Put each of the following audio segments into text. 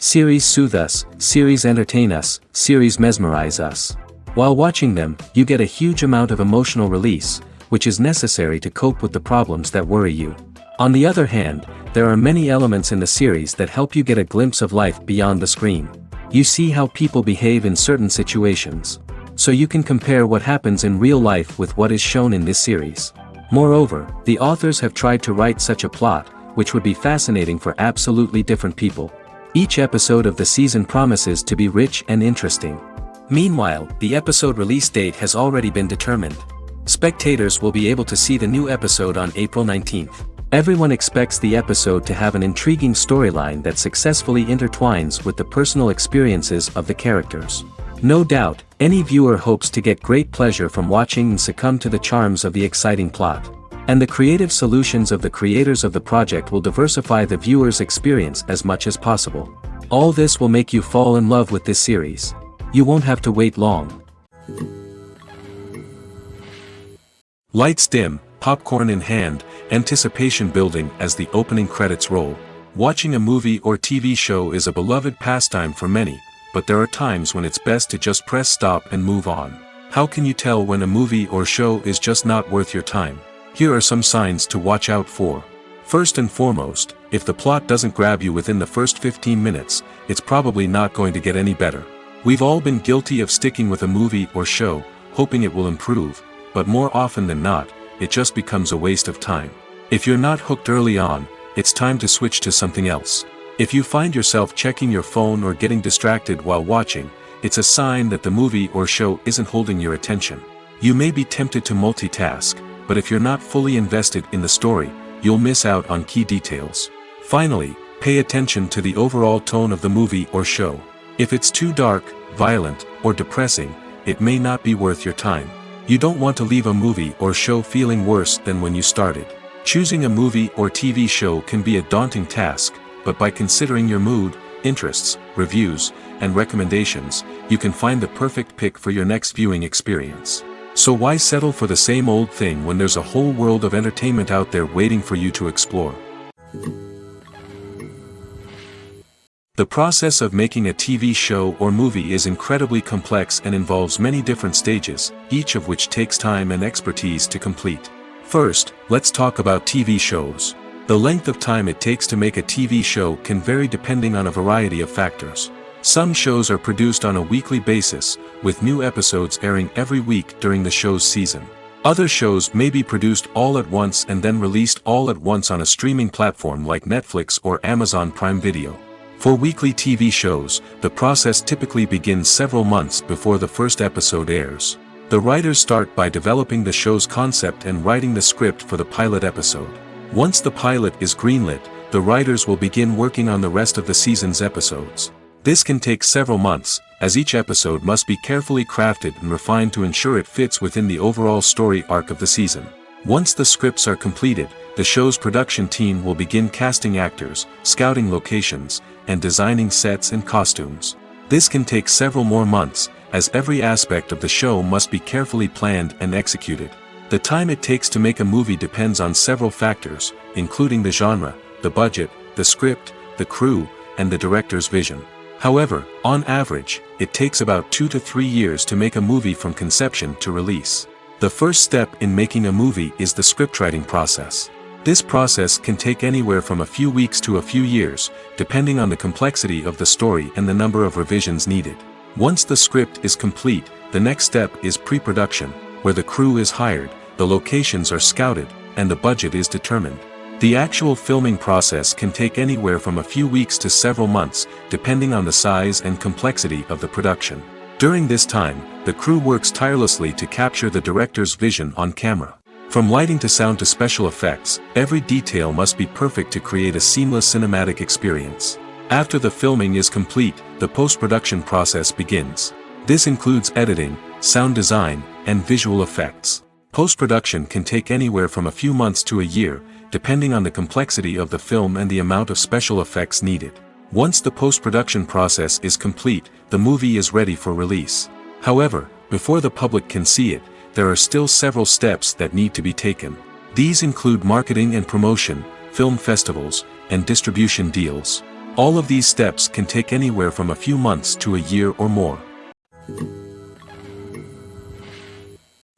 Series soothe us, series entertain us, series mesmerize us. While watching them, you get a huge amount of emotional release, which is necessary to cope with the problems that worry you. On the other hand, there are many elements in the series that help you get a glimpse of life beyond the screen. You see how people behave in certain situations. So you can compare what happens in real life with what is shown in this series. Moreover, the authors have tried to write such a plot, which would be fascinating for absolutely different people. Each episode of the season promises to be rich and interesting. Meanwhile, the episode release date has already been determined. Spectators will be able to see the new episode on April 19th. Everyone expects the episode to have an intriguing storyline that successfully intertwines with the personal experiences of the characters. No doubt, any viewer hopes to get great pleasure from watching and succumb to the charms of the exciting plot. And the creative solutions of the creators of the project will diversify the viewer's experience as much as possible. All this will make you fall in love with this series. You won't have to wait long. Lights dim, popcorn in hand, anticipation building as the opening credits roll. Watching a movie or TV show is a beloved pastime for many, but there are times when it's best to just press stop and move on. How can you tell when a movie or show is just not worth your time? Here are some signs to watch out for. First and foremost, if the plot doesn't grab you within the first 15 minutes, it's probably not going to get any better. We've all been guilty of sticking with a movie or show, hoping it will improve, but more often than not, it just becomes a waste of time. If you're not hooked early on, it's time to switch to something else. If you find yourself checking your phone or getting distracted while watching, it's a sign that the movie or show isn't holding your attention. You may be tempted to multitask, but if you're not fully invested in the story, you'll miss out on key details. Finally, pay attention to the overall tone of the movie or show. If it's too dark, violent, or depressing, it may not be worth your time. You don't want to leave a movie or show feeling worse than when you started. Choosing a movie or TV show can be a daunting task, but by considering your mood, interests, reviews, and recommendations, you can find the perfect pick for your next viewing experience. So why settle for the same old thing when there's a whole world of entertainment out there waiting for you to explore? The process of making a TV show or movie is incredibly complex and involves many different stages, each of which takes time and expertise to complete. First, let's talk about TV shows. The length of time it takes to make a TV show can vary depending on a variety of factors. Some shows are produced on a weekly basis, with new episodes airing every week during the show's season. Other shows may be produced all at once and then released all at once on a streaming platform like Netflix or Amazon Prime Video. For weekly TV shows, the process typically begins several months before the first episode airs. The writers start by developing the show's concept and writing the script for the pilot episode. Once the pilot is greenlit, the writers will begin working on the rest of the season's episodes. This can take several months, as each episode must be carefully crafted and refined to ensure it fits within the overall story arc of the season. Once the scripts are completed, the show's production team will begin casting actors, scouting locations, and designing sets and costumes. This can take several more months, as every aspect of the show must be carefully planned and executed. The time it takes to make a movie depends on several factors, including the genre, the budget, the script, the crew, and the director's vision. However, on average, it takes about 2 to 3 years to make a movie from conception to release. The first step in making a movie is the scriptwriting process. This process can take anywhere from a few weeks to a few years, depending on the complexity of the story and the number of revisions needed. Once the script is complete, the next step is pre-production, where the crew is hired, the locations are scouted, and the budget is determined. The actual filming process can take anywhere from a few weeks to several months, depending on the size and complexity of the production. During this time, the crew works tirelessly to capture the director's vision on camera. From lighting to sound to special effects, every detail must be perfect to create a seamless cinematic experience. After the filming is complete, the post-production process begins. This includes editing, sound design, and visual effects. Post-production can take anywhere from a few months to a year, depending on the complexity of the film and the amount of special effects needed. Once the post-production process is complete, the movie is ready for release. However, before the public can see it, there are still several steps that need to be taken. These include marketing and promotion, film festivals, and distribution deals. All of these steps can take anywhere from a few months to a year or more.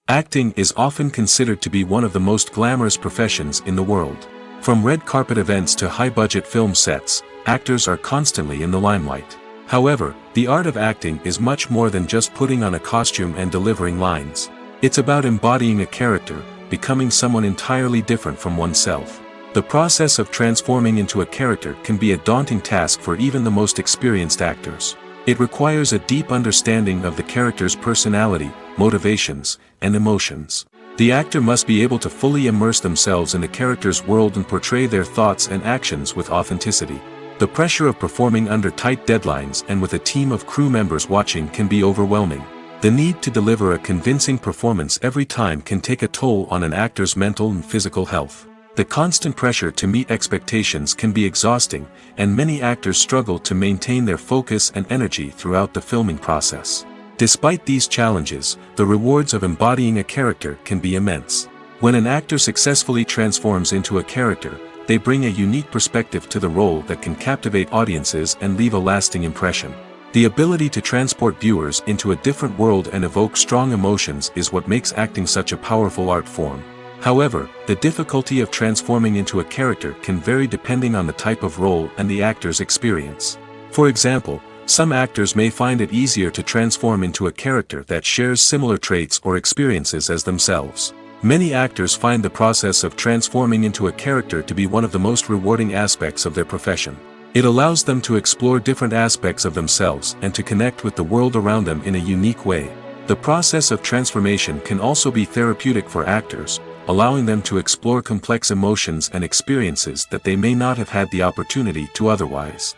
Acting is often considered to be one of the most glamorous professions in the world. From red carpet events to high-budget film sets, actors are constantly in the limelight. However, the art of acting is much more than just putting on a costume and delivering lines. It's about embodying a character, becoming someone entirely different from oneself. The process of transforming into a character can be a daunting task for even the most experienced actors. It requires a deep understanding of the character's personality, motivations, and emotions. The actor must be able to fully immerse themselves in the character's world and portray their thoughts and actions with authenticity. The pressure of performing under tight deadlines and with a team of crew members watching can be overwhelming. The need to deliver a convincing performance every time can take a toll on an actor's mental and physical health. The constant pressure to meet expectations can be exhausting, and many actors struggle to maintain their focus and energy throughout the filming process. Despite these challenges, the rewards of embodying a character can be immense. When an actor successfully transforms into a character, they bring a unique perspective to the role that can captivate audiences and leave a lasting impression. The ability to transport viewers into a different world and evoke strong emotions is what makes acting such a powerful art form. However, the difficulty of transforming into a character can vary depending on the type of role and the actor's experience. For example, some actors may find it easier to transform into a character that shares similar traits or experiences as themselves. Many actors find the process of transforming into a character to be one of the most rewarding aspects of their profession. It allows them to explore different aspects of themselves and to connect with the world around them in a unique way. The process of transformation can also be therapeutic for actors, allowing them to explore complex emotions and experiences that they may not have had the opportunity to otherwise.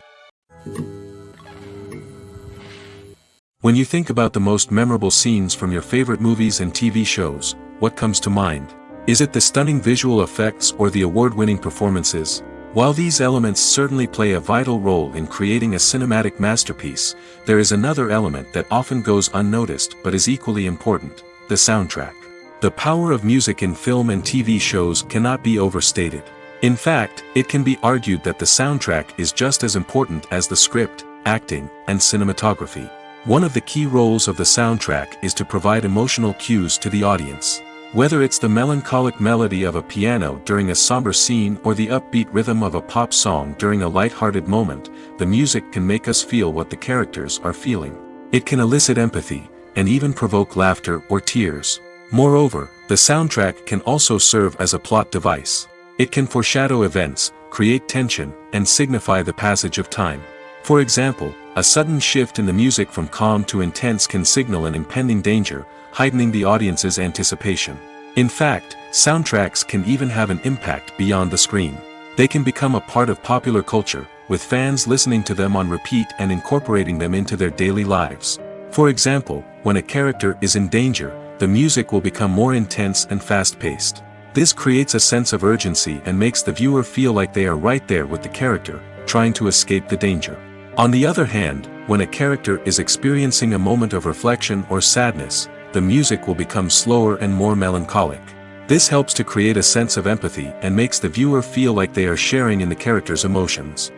When you think about the most memorable scenes from your favorite movies and TV shows, what comes to mind? Is it the stunning visual effects or the award-winning performances? While these elements certainly play a vital role in creating a cinematic masterpiece, there is another element that often goes unnoticed but is equally important: the soundtrack. The power of music in film and TV shows cannot be overstated. In fact, it can be argued that the soundtrack is just as important as the script, acting, and cinematography. One of the key roles of the soundtrack is to provide emotional cues to the audience. Whether it's the melancholic melody of a piano during a somber scene or the upbeat rhythm of a pop song during a light-hearted moment, the music can make us feel what the characters are feeling. It can elicit empathy, and even provoke laughter or tears. Moreover, the soundtrack can also serve as a plot device. It can foreshadow events, create tension, and signify the passage of time. For example, a sudden shift in the music from calm to intense can signal an impending danger, heightening the audience's anticipation. In fact, soundtracks can even have an impact beyond the screen. They can become a part of popular culture, with fans listening to them on repeat and incorporating them into their daily lives. For example, when a character is in danger, the music will become more intense and fast-paced. This creates a sense of urgency and makes the viewer feel like they are right there with the character, trying to escape the danger. On the other hand, when a character is experiencing a moment of reflection or sadness, the music will become slower and more melancholic. This helps to create a sense of empathy and makes the viewer feel like they are sharing in the character's emotions.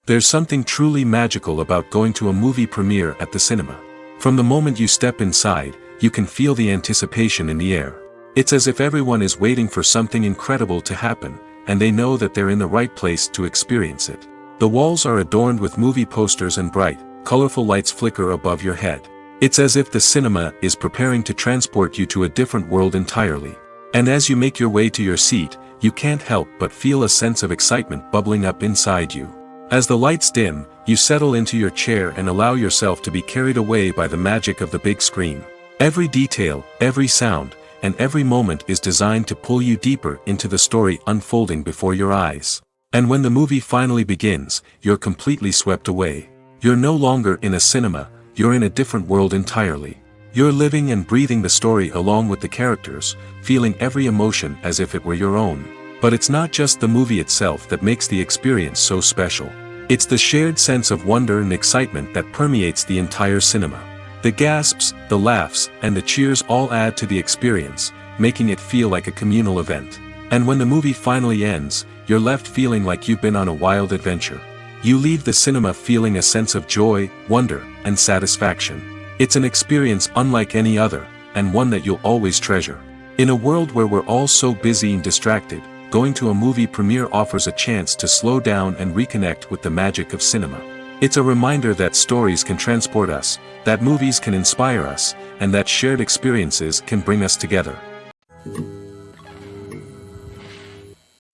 There's something truly magical about going to a movie premiere at the cinema. From the moment you step inside, you can feel the anticipation in the air. It's as if everyone is waiting for something incredible to happen, and they know that they're in the right place to experience it. The walls are adorned with movie posters and bright, colorful lights flicker above your head. It's as if the cinema is preparing to transport you to a different world entirely. And as you make your way to your seat, you can't help but feel a sense of excitement bubbling up inside you. As the lights dim, you settle into your chair and allow yourself to be carried away by the magic of the big screen. Every detail, every sound, and every moment is designed to pull you deeper into the story unfolding before your eyes. And when the movie finally begins, you're completely swept away. You're no longer in a cinema, you're in a different world entirely. You're living and breathing the story along with the characters, feeling every emotion as if it were your own. But it's not just the movie itself that makes the experience so special. It's the shared sense of wonder and excitement that permeates the entire cinema. The gasps, the laughs, and the cheers all add to the experience, making it feel like a communal event. And when the movie finally ends, you're left feeling like you've been on a wild adventure. You leave the cinema feeling a sense of joy, wonder, and satisfaction. It's an experience unlike any other, and one that you'll always treasure. In a world where we're all so busy and distracted, going to a movie premiere offers a chance to slow down and reconnect with the magic of cinema. It's a reminder that stories can transport us, that movies can inspire us, and that shared experiences can bring us together.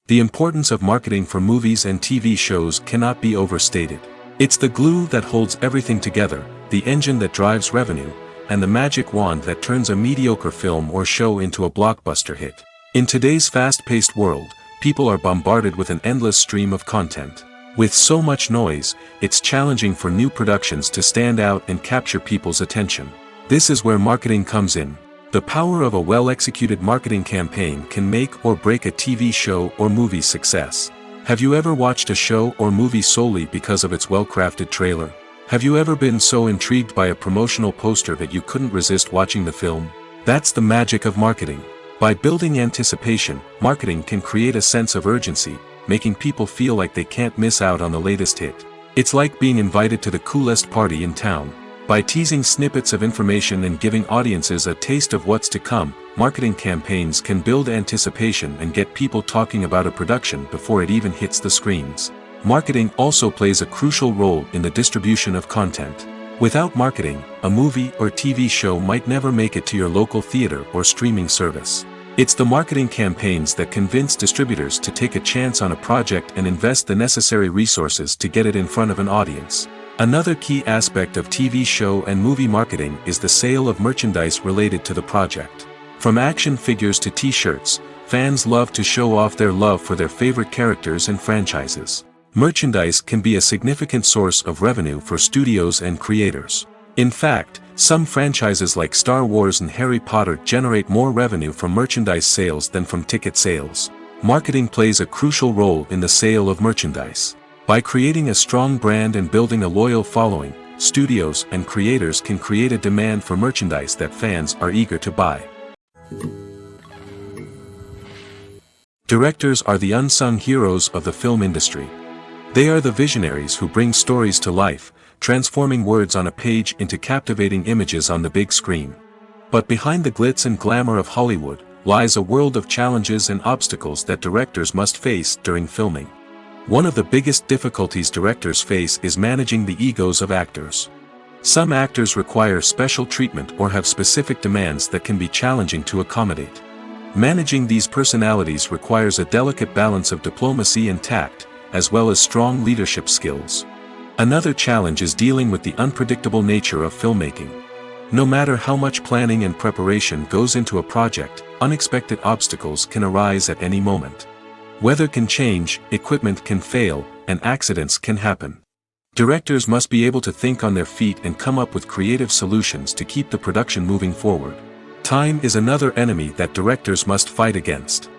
The importance of marketing for movies and TV shows cannot be overstated. It's the glue that holds everything together, the engine that drives revenue, and the magic wand that turns a mediocre film or show into a blockbuster hit. In today's fast-paced world, people are bombarded with an endless stream of content. With so much noise, it's challenging for new productions to stand out and capture people's attention. This is where marketing comes in. The power of a well-executed marketing campaign can make or break a TV show or movie's success. Have you ever watched a show or movie solely because of its well-crafted trailer? Have you ever been so intrigued by a promotional poster that you couldn't resist watching the film? That's the magic of marketing. By building anticipation, marketing can create a sense of urgency, making people feel like they can't miss out on the latest hit. It's like being invited to the coolest party in town. By teasing snippets of information and giving audiences a taste of what's to come, marketing campaigns can build anticipation and get people talking about a production before it even hits the screens. Marketing also plays a crucial role in the distribution of content. Without marketing, a movie or TV show might never make it to your local theater or streaming service. It's the marketing campaigns that convince distributors to take a chance on a project and invest the necessary resources to get it in front of an audience. Another key aspect of TV show and movie marketing is the sale of merchandise related to the project. From action figures to t-shirts, fans love to show off their love for their favorite characters and franchises. Merchandise can be a significant source of revenue for studios and creators. In fact, some franchises like Star Wars and Harry Potter generate more revenue from merchandise sales than from ticket sales. Marketing plays a crucial role in the sale of merchandise. By creating a strong brand and building a loyal following, studios and creators can create a demand for merchandise that fans are eager to buy. Directors are the unsung heroes of the film industry. They are the visionaries who bring stories to life, transforming words on a page into captivating images on the big screen. But behind the glitz and glamour of Hollywood, lies a world of challenges and obstacles that directors must face during filming. One of the biggest difficulties directors face is managing the egos of actors. Some actors require special treatment or have specific demands that can be challenging to accommodate. Managing these personalities requires a delicate balance of diplomacy and tact, as well as strong leadership skills. Another challenge is dealing with the unpredictable nature of filmmaking. No matter how much planning and preparation goes into a project, unexpected obstacles can arise at any moment. Weather can change, equipment can fail, and accidents can happen. Directors must be able to think on their feet and come up with creative solutions to keep the production moving forward. Time is another enemy that directors must fight against.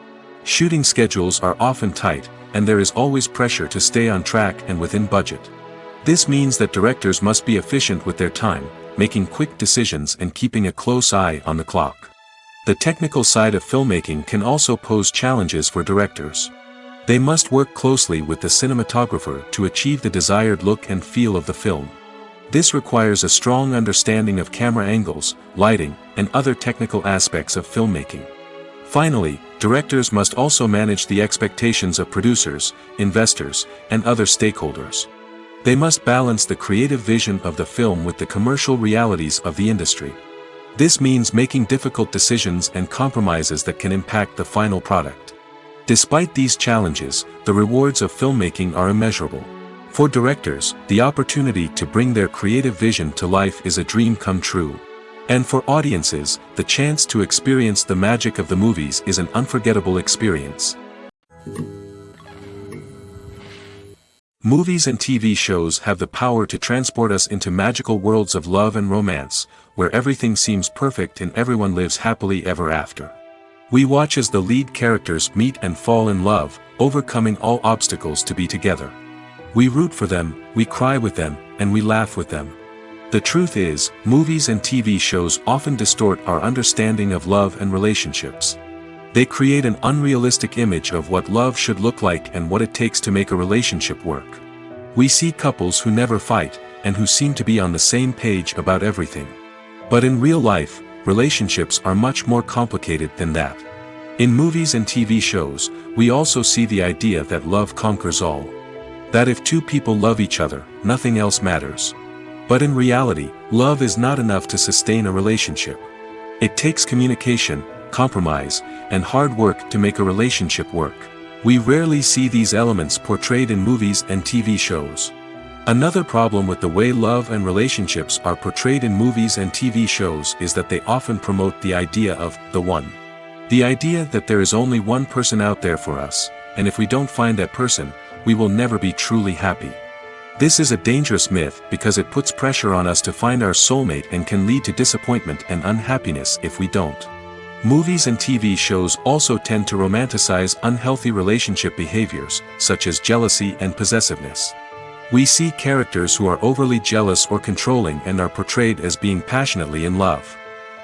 Shooting schedules are often tight, and there is always pressure to stay on track and within budget. This means that directors must be efficient with their time, making quick decisions and keeping a close eye on the clock. The technical side of filmmaking can also pose challenges for directors. They must work closely with the cinematographer to achieve the desired look and feel of the film. This requires a strong understanding of camera angles, lighting, and other technical aspects of filmmaking. Finally, directors must also manage the expectations of producers, investors, and other stakeholders. They must balance the creative vision of the film with the commercial realities of the industry. This means making difficult decisions and compromises that can impact the final product. Despite these challenges, the rewards of filmmaking are immeasurable. For directors, the opportunity to bring their creative vision to life is a dream come true. And for audiences, the chance to experience the magic of the movies is an unforgettable experience. Movies and TV shows have the power to transport us into magical worlds of love and romance, where everything seems perfect and everyone lives happily ever after. We watch as the lead characters meet and fall in love, overcoming all obstacles to be together. We root for them, we cry with them, and we laugh with them. The truth is, movies and TV shows often distort our understanding of love and relationships. They create an unrealistic image of what love should look like and what it takes to make a relationship work. We see couples who never fight, and who seem to be on the same page about everything. But in real life, relationships are much more complicated than that. In movies and TV shows, we also see the idea that love conquers all. That if two people love each other, nothing else matters. But in reality, love is not enough to sustain a relationship. It takes communication, compromise, and hard work to make a relationship work. We rarely see these elements portrayed in movies and TV shows. Another problem with the way love and relationships are portrayed in movies and TV shows is that they often promote the idea of the one. The idea that there is only one person out there for us, and if we don't find that person, we will never be truly happy. This is a dangerous myth because it puts pressure on us to find our soulmate and can lead to disappointment and unhappiness if we don't. Movies and TV shows also tend to romanticize unhealthy relationship behaviors, such as jealousy and possessiveness. We see characters who are overly jealous or controlling and are portrayed as being passionately in love.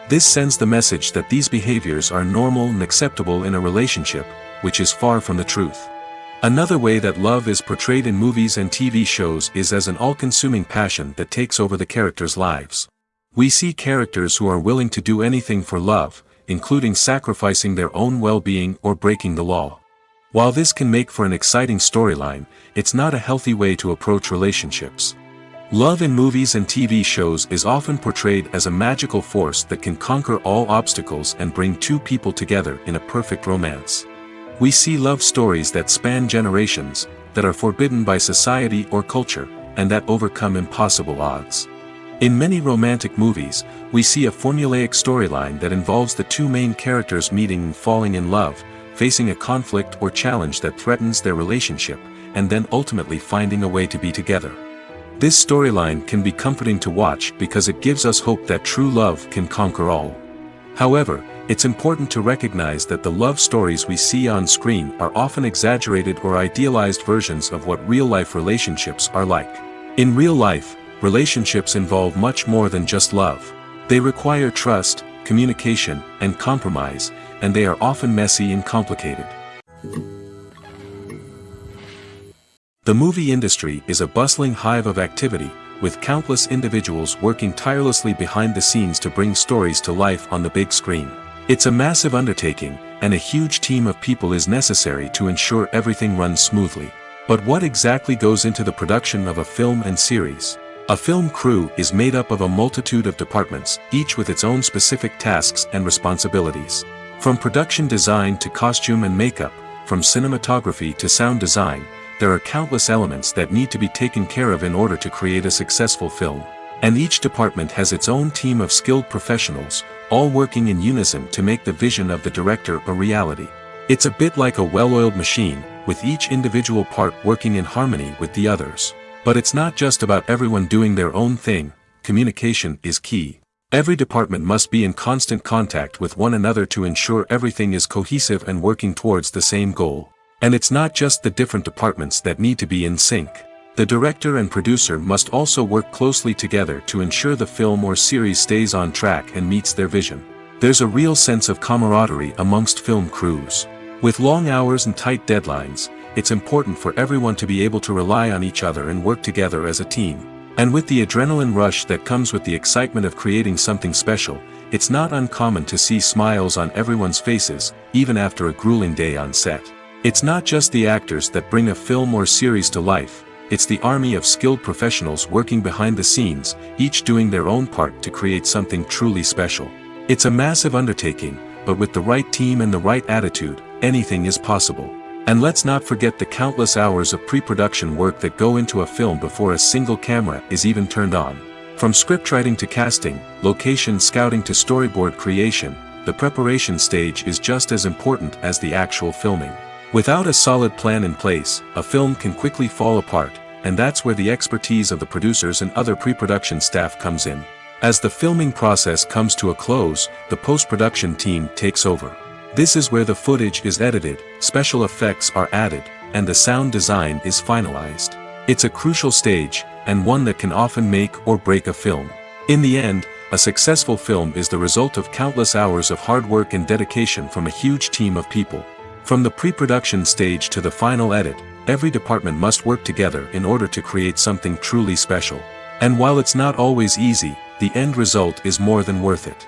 This sends the message that these behaviors are normal and acceptable in a relationship, which is far from the truth. Another way that love is portrayed in movies and TV shows is as an all-consuming passion that takes over the characters' lives. We see characters who are willing to do anything for love, including sacrificing their own well-being or breaking the law. While this can make for an exciting storyline, it's not a healthy way to approach relationships. Love in movies and TV shows is often portrayed as a magical force that can conquer all obstacles and bring two people together in a perfect romance. We see love stories that span generations, that are forbidden by society or culture, and that overcome impossible odds. In many romantic movies, we see a formulaic storyline that involves the two main characters meeting and falling in love, facing a conflict or challenge that threatens their relationship, and then ultimately finding a way to be together. This storyline can be comforting to watch because it gives us hope that true love can conquer all. However, it's important to recognize that the love stories we see on screen are often exaggerated or idealized versions of what real-life relationships are like. In real life, relationships involve much more than just love. They require trust, communication, and compromise, and they are often messy and complicated. The movie industry is a bustling hive of activity, with countless individuals working tirelessly behind the scenes to bring stories to life on the big screen. It's a massive undertaking, and a huge team of people is necessary to ensure everything runs smoothly. But what exactly goes into the production of a film and series? A film crew is made up of a multitude of departments, each with its own specific tasks and responsibilities. From production design to costume and makeup, from cinematography to sound design, there are countless elements that need to be taken care of in order to create a successful film. And each department has its own team of skilled professionals, all working in unison to make the vision of the director a reality. It's a bit like a well-oiled machine, with each individual part working in harmony with the others. But it's not just about everyone doing their own thing. Communication is key. Every department must be in constant contact with one another to ensure everything is cohesive and working towards the same goal. And it's not just the different departments that need to be in sync. The director and producer must also work closely together to ensure the film or series stays on track and meets their vision. There's a real sense of camaraderie amongst film crews. With long hours and tight deadlines, it's important for everyone to be able to rely on each other and work together as a team. And with the adrenaline rush that comes with the excitement of creating something special, it's not uncommon to see smiles on everyone's faces, even after a grueling day on set. It's not just the actors that bring a film or series to life. It's the army of skilled professionals working behind the scenes, each doing their own part to create something truly special. It's a massive undertaking, but with the right team and the right attitude, anything is possible. And let's not forget the countless hours of pre-production work that go into a film before a single camera is even turned on. From scriptwriting to casting, location scouting to storyboard creation, the preparation stage is just as important as the actual filming. Without a solid plan in place, a film can quickly fall apart, and that's where the expertise of the producers and other pre-production staff comes in. As the filming process comes to a close, the post-production team takes over. This is where the footage is edited, special effects are added, and the sound design is finalized. It's a crucial stage, and one that can often make or break a film. In the end, A successful film is the result of countless hours of hard work and dedication from a huge team of people. From the pre-production stage to the final edit, every department must work together in order to create something truly special. And while it's not always easy, the end result is more than worth it.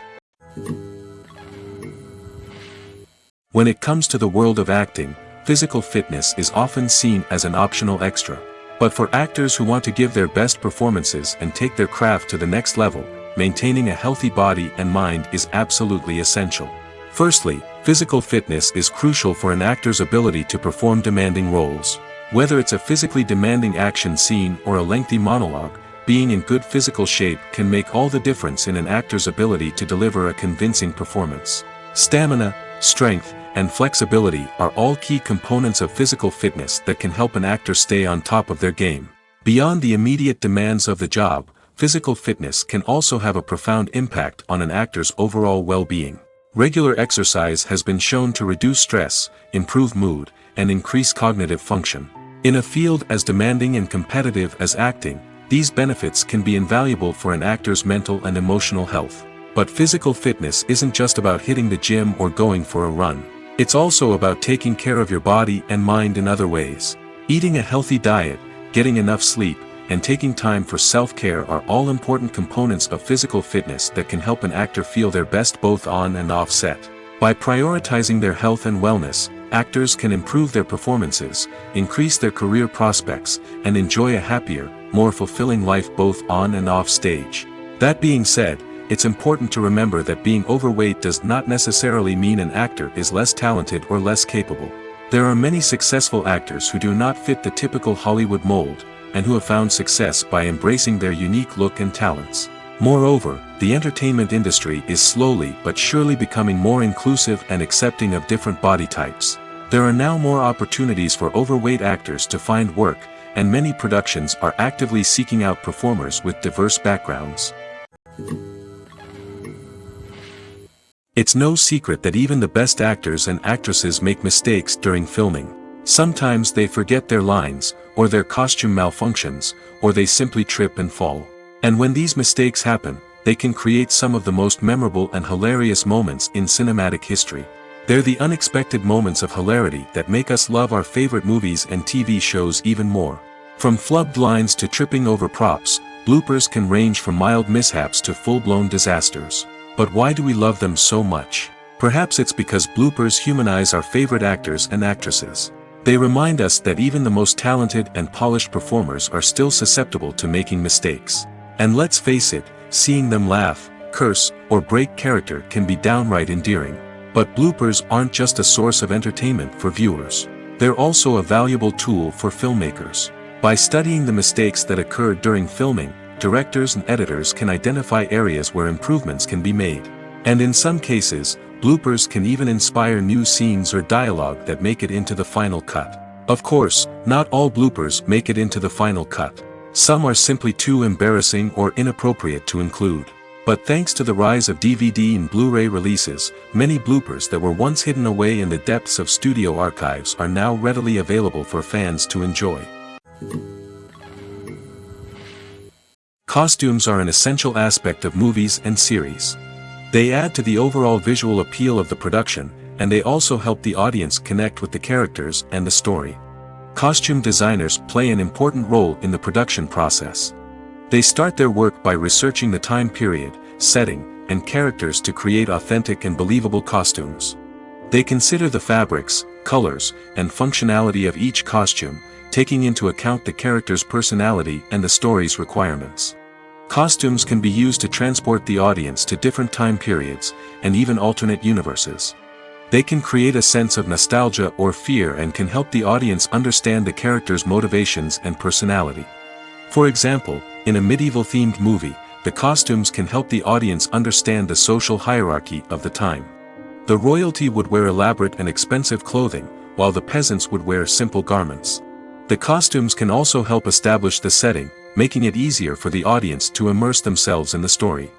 When it comes to the world of acting, physical fitness is often seen as an optional extra. But for actors who want to give their best performances and take their craft to the next level, maintaining a healthy body and mind is absolutely essential. Firstly, physical fitness is crucial for an actor's ability to perform demanding roles. Whether it's a physically demanding action scene or a lengthy monologue, being in good physical shape can make all the difference in an actor's ability to deliver a convincing performance. Stamina, strength, and flexibility are all key components of physical fitness that can help an actor stay on top of their game. Beyond the immediate demands of the job, physical fitness can also have a profound impact on an actor's overall well-being. Regular exercise has been shown to reduce stress, improve mood, and increase cognitive function. In a field as demanding and competitive as acting, these benefits can be invaluable for an actor's mental and emotional health. But physical fitness isn't just about hitting the gym or going for a run. It's also about taking care of your body and mind in other ways. Eating a healthy diet, getting enough sleep, and taking time for self-care are all important components of physical fitness that can help an actor feel their best both on and off set. By prioritizing their health and wellness, actors can improve their performances, increase their career prospects, and enjoy a happier, more fulfilling life both on and off stage. That being said, it's important to remember that being overweight does not necessarily mean an actor is less talented or less capable. There are many successful actors who do not fit the typical Hollywood mold, and who have found success by embracing their unique look and talents. Moreover, the entertainment industry is slowly but surely becoming more inclusive and accepting of different body types. There are now more opportunities for overweight actors to find work, and many productions are actively seeking out performers with diverse backgrounds. It's no secret that even the best actors and actresses make mistakes during filming. Sometimes they forget their lines, or their costume malfunctions, or they simply trip and fall. And when these mistakes happen, they can create some of the most memorable and hilarious moments in cinematic history. They're the unexpected moments of hilarity that make us love our favorite movies and TV shows even more. From flubbed lines to tripping over props, bloopers can range from mild mishaps to full-blown disasters. But why do we love them so much? Perhaps it's because bloopers humanize our favorite actors and actresses. They remind us that even the most talented and polished performers are still susceptible to making mistakes. And let's face it, seeing them laugh, curse, or break character can be downright endearing. But bloopers aren't just a source of entertainment for viewers. They're also a valuable tool for filmmakers. By studying the mistakes that occurred during filming, directors and editors can identify areas where improvements can be made. And in some cases, bloopers can even inspire new scenes or dialogue that make it into the final cut. Of course, not all bloopers make it into the final cut. Some are simply too embarrassing or inappropriate to include. But thanks to the rise of DVD and Blu-ray releases, many bloopers that were once hidden away in the depths of studio archives are now readily available for fans to enjoy. Costumes are an essential aspect of movies and series. They add to the overall visual appeal of the production, and they also help the audience connect with the characters and the story. Costume designers play an important role in the production process. They start their work by researching the time period, setting, and characters to create authentic and believable costumes. They consider the fabrics, colors, and functionality of each costume, taking into account the character's personality and the story's requirements. Costumes can be used to transport the audience to different time periods, and even alternate universes. They can create a sense of nostalgia or fear and can help the audience understand the character's motivations and personality. For example, in a medieval-themed movie, the costumes can help the audience understand the social hierarchy of the time. The royalty would wear elaborate and expensive clothing, while the peasants would wear simple garments. The costumes can also help establish the setting, making it easier for the audience to immerse themselves in the story.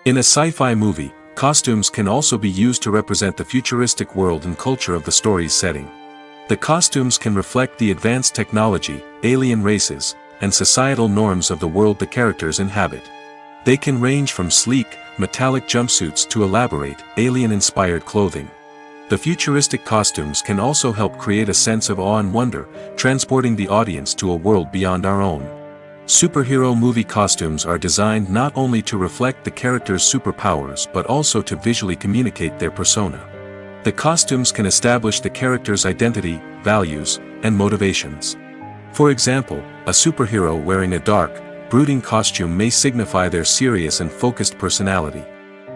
In a sci-fi movie, costumes can also be used to represent the futuristic world and culture of the story's setting. The costumes can reflect the advanced technology, alien races, and societal norms of the world the characters inhabit. They can range from sleek, metallic jumpsuits to elaborate, alien-inspired clothing. The futuristic costumes can also help create a sense of awe and wonder, transporting the audience to a world beyond our own. Superhero movie costumes are designed not only to reflect the character's superpowers but also to visually communicate their persona. The costumes can establish the character's identity, values, and motivations. For example, a superhero wearing a dark, brooding costume may signify their serious and focused personality.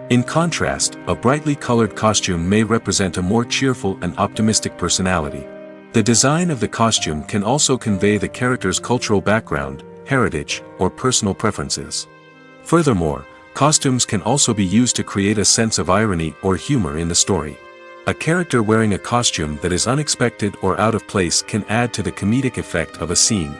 In contrast, a brightly colored costume may represent a more cheerful and optimistic personality. The design of the costume can also convey the character's cultural background, heritage, or personal preferences. Furthermore, costumes can also be used to create a sense of irony or humor in the story. A character wearing a costume that is unexpected or out of place can add to the comedic effect of a scene.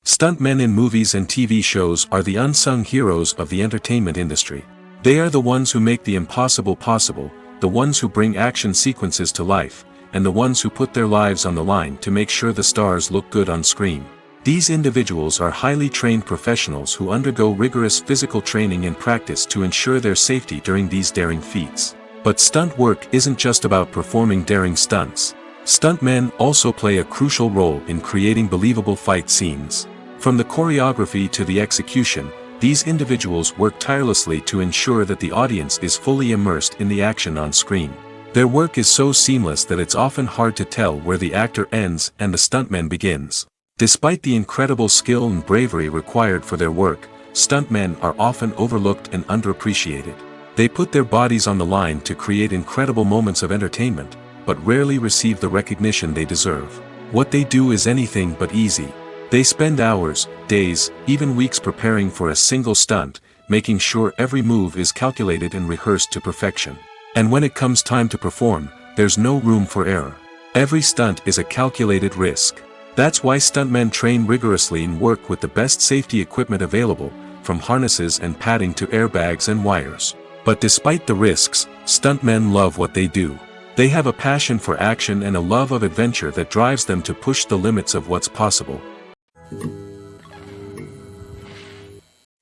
Stuntmen in movies and TV shows are the unsung heroes of the entertainment industry. They are the ones who make the impossible possible, the ones who bring action sequences to life, and the ones who put their lives on the line to make sure the stars look good on screen. These individuals are highly trained professionals who undergo rigorous physical training and practice to ensure their safety during these daring feats. But stunt work isn't just about performing daring stunts. Stuntmen also play a crucial role in creating believable fight scenes. From the choreography to the execution, these individuals work tirelessly to ensure that the audience is fully immersed in the action on screen. Their work is so seamless that it's often hard to tell where the actor ends and the stuntman begins. Despite the incredible skill and bravery required for their work, stuntmen are often overlooked and underappreciated. They put their bodies on the line to create incredible moments of entertainment, but rarely receive the recognition they deserve. What they do is anything but easy. They spend hours, days, even weeks preparing for a single stunt, making sure every move is calculated and rehearsed to perfection. And when it comes time to perform, there's no room for error. Every stunt is a calculated risk. That's why stuntmen train rigorously and work with the best safety equipment available, from harnesses and padding to airbags and wires. But despite the risks, stuntmen love what they do. They have a passion for action and a love of adventure that drives them to push the limits of what's possible.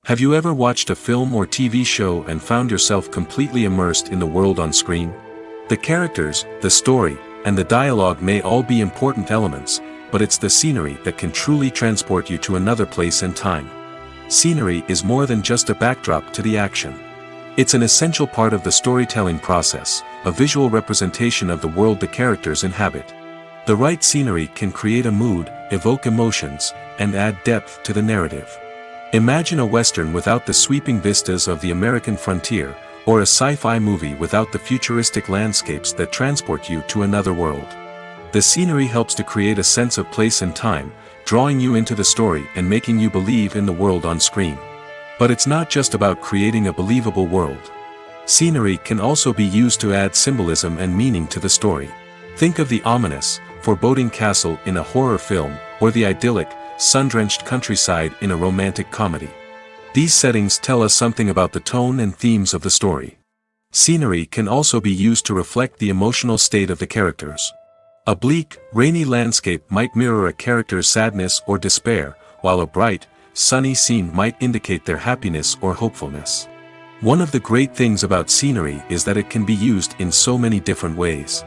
Have you ever watched a film or TV show and found yourself completely immersed in the world on screen? The characters, the story, and the dialogue may all be important elements, but it's the scenery that can truly transport you to another place and time. Scenery is more than just a backdrop to the action. It's an essential part of the storytelling process, a visual representation of the world the characters inhabit. The right scenery can create a mood, evoke emotions, and add depth to the narrative. Imagine a western without the sweeping vistas of the American frontier, or a sci-fi movie without the futuristic landscapes that transport you to another world. The scenery helps to create a sense of place and time, drawing you into the story and making you believe in the world on screen. But it's not just about creating a believable world. Scenery can also be used to add symbolism and meaning to the story. Think of the ominous, foreboding castle in a horror film, or the idyllic, sun-drenched countryside in a romantic comedy. These settings tell us something about the tone and themes of the story. Scenery can also be used to reflect the emotional state of the characters. A bleak, rainy landscape might mirror a character's sadness or despair, while a bright, sunny scene might indicate their happiness or hopefulness. One of the great things about scenery is that it can be used in so many different ways.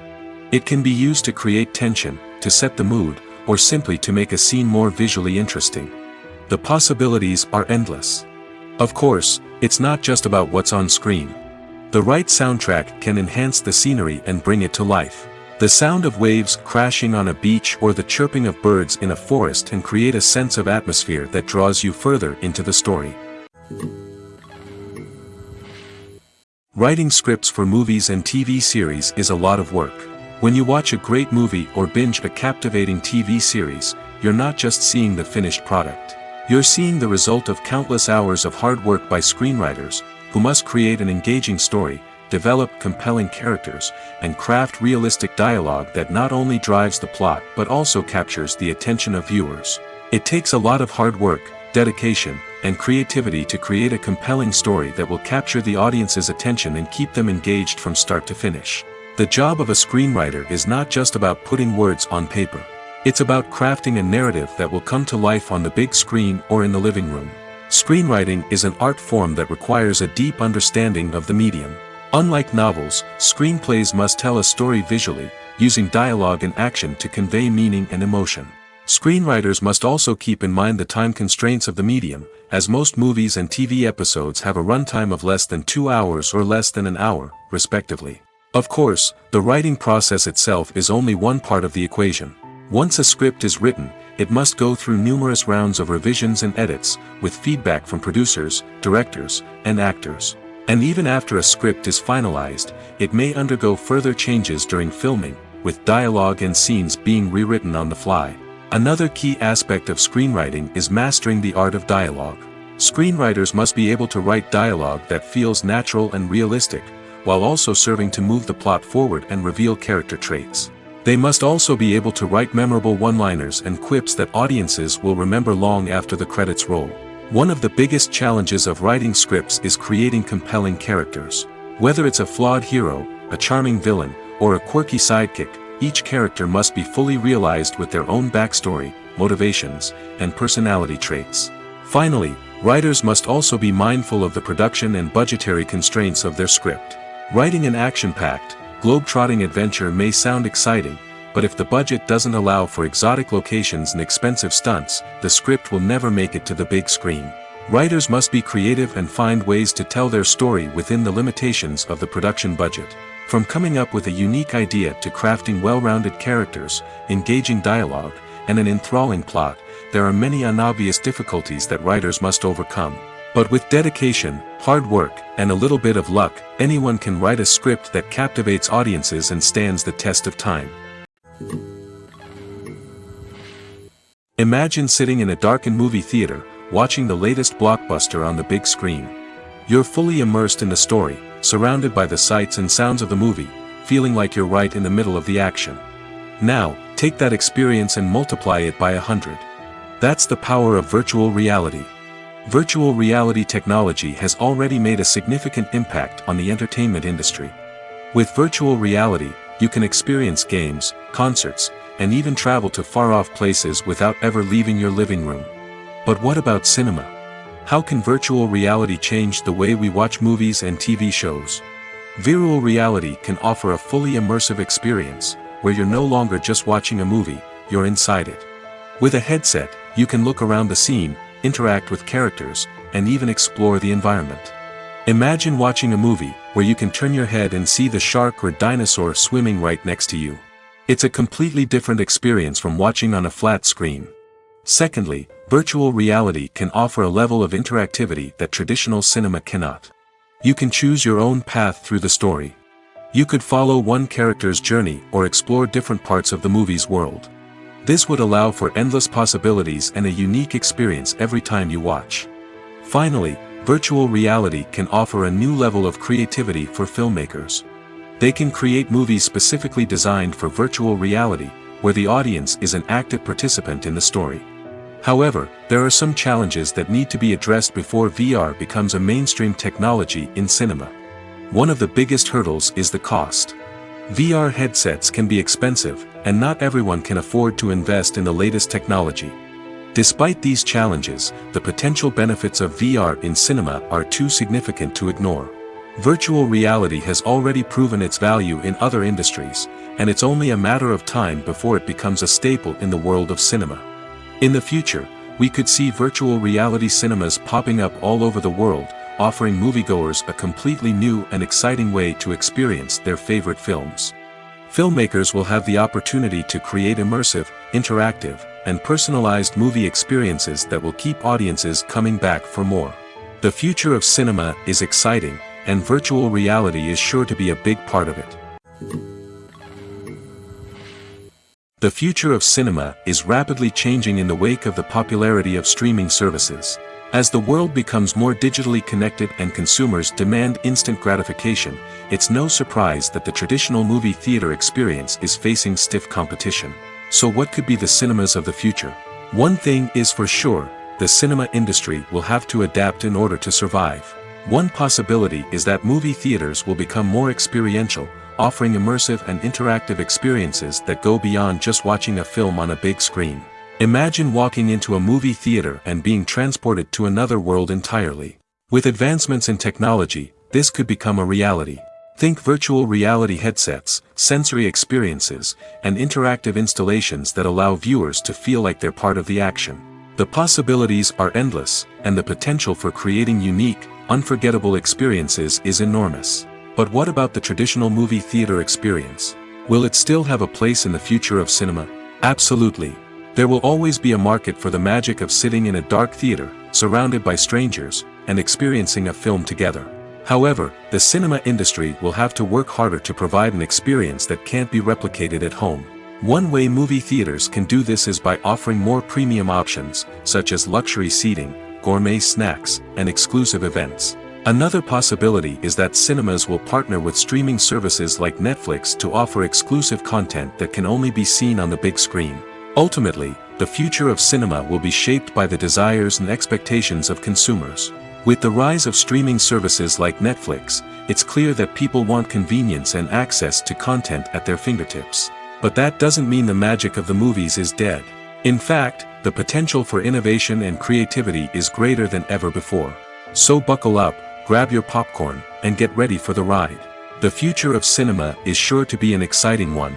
It can be used to create tension, to set the mood, or simply to make a scene more visually interesting. The possibilities are endless. Of course, it's not just about what's on screen. The right soundtrack can enhance the scenery and bring it to life. The sound of waves crashing on a beach or the chirping of birds in a forest can create a sense of atmosphere that draws you further into the story. Writing scripts for movies and TV series is a lot of work. When you watch a great movie or binge a captivating TV series, you're not just seeing the finished product. You're seeing the result of countless hours of hard work by screenwriters, who must create an engaging story, develop compelling characters, and craft realistic dialogue that not only drives the plot but also captures the attention of viewers. It takes a lot of hard work, dedication, and creativity to create a compelling story that will capture the audience's attention and keep them engaged from start to finish. The job of a screenwriter is not just about putting words on paper. It's about crafting a narrative that will come to life on the big screen or in the living room. Screenwriting is an art form that requires a deep understanding of the medium. Unlike novels, screenplays must tell a story visually, using dialogue and action to convey meaning and emotion. Screenwriters must also keep in mind the time constraints of the medium, as most movies and TV episodes have a runtime of less than 2 hours or less than an hour, respectively. Of course, the writing process itself is only one part of the equation. Once a script is written, it must go through numerous rounds of revisions and edits, with feedback from producers, directors, and actors. And even after a script is finalized, it may undergo further changes during filming, with dialogue and scenes being rewritten on the fly. Another key aspect of screenwriting is mastering the art of dialogue. Screenwriters must be able to write dialogue that feels natural and realistic, while also serving to move the plot forward and reveal character traits. They must also be able to write memorable one-liners and quips that audiences will remember long after the credits roll. One of the biggest challenges of writing scripts is creating compelling characters. Whether it's a flawed hero, a charming villain, or a quirky sidekick, each character must be fully realized with their own backstory, motivations, and personality traits. Finally, writers must also be mindful of the production and budgetary constraints of their script. Writing an action-packed, globe-trotting adventure may sound exciting, but if the budget doesn't allow for exotic locations and expensive stunts, the script will never make it to the big screen. Writers must be creative and find ways to tell their story within the limitations of the production budget. From coming up with a unique idea to crafting well-rounded characters, engaging dialogue, and an enthralling plot, there are many unobvious difficulties that writers must overcome. But with dedication, hard work, and a little bit of luck, anyone can write a script that captivates audiences and stands the test of time. Imagine sitting in a darkened movie theater, watching the latest blockbuster on the big screen. You're fully immersed in the story, surrounded by the sights and sounds of the movie, feeling like you're right in the middle of the action. Now, take that experience and multiply it by 100. That's the power of virtual reality. Virtual reality technology has already made a significant impact on the entertainment industry. With virtual reality, you can experience games, concerts, and even travel to far-off places without ever leaving your living room. But what about cinema? How can virtual reality change the way we watch movies and TV shows? Virtual reality can offer a fully immersive experience, where you're no longer just watching a movie, you're inside it. With a headset, you can look around the scene, interact with characters, and even explore the environment. Imagine watching a movie, where you can turn your head and see the shark or dinosaur swimming right next to you. It's a completely different experience from watching on a flat screen. Secondly, virtual reality can offer a level of interactivity that traditional cinema cannot. You can choose your own path through the story. You could follow one character's journey or explore different parts of the movie's world. This would allow for endless possibilities and a unique experience every time you watch. Finally, virtual reality can offer a new level of creativity for filmmakers. They can create movies specifically designed for virtual reality, where the audience is an active participant in the story. However, there are some challenges that need to be addressed before VR becomes a mainstream technology in cinema. One of the biggest hurdles is the cost. VR headsets can be expensive, and not everyone can afford to invest in the latest technology. Despite these challenges, the potential benefits of VR in cinema are too significant to ignore. Virtual reality has already proven its value in other industries, and it's only a matter of time before it becomes a staple in the world of cinema. In the future, we could see virtual reality cinemas popping up all over the world, offering moviegoers a completely new and exciting way to experience their favorite films. Filmmakers will have the opportunity to create immersive, interactive, and personalized movie experiences that will keep audiences coming back for more. The future of cinema is exciting, and virtual reality is sure to be a big part of it. The future of cinema is rapidly changing in the wake of the popularity of streaming services. As the world becomes more digitally connected and consumers demand instant gratification, it's no surprise that the traditional movie theater experience is facing stiff competition. So what could be the cinemas of the future? One thing is for sure, the cinema industry will have to adapt in order to survive. One possibility is that movie theaters will become more experiential, offering immersive and interactive experiences that go beyond just watching a film on a big screen. Imagine walking into a movie theater and being transported to another world entirely. With advancements in technology, this could become a reality. Think virtual reality headsets, sensory experiences, and interactive installations that allow viewers to feel like they're part of the action. The possibilities are endless, and the potential for creating unique, unforgettable experiences is enormous. But what about the traditional movie theater experience? Will it still have a place in the future of cinema? Absolutely. There will always be a market for the magic of sitting in a dark theater, surrounded by strangers, and experiencing a film together. However, the cinema industry will have to work harder to provide an experience that can't be replicated at home. One way movie theaters can do this is by offering more premium options, such as luxury seating, gourmet snacks, and exclusive events. Another possibility is that cinemas will partner with streaming services like Netflix to offer exclusive content that can only be seen on the big screen. Ultimately, the future of cinema will be shaped by the desires and expectations of consumers. With the rise of streaming services like Netflix, it's clear that people want convenience and access to content at their fingertips. But that doesn't mean the magic of the movies is dead. In fact, the potential for innovation and creativity is greater than ever before. So buckle up, grab your popcorn, and get ready for the ride. The future of cinema is sure to be an exciting one.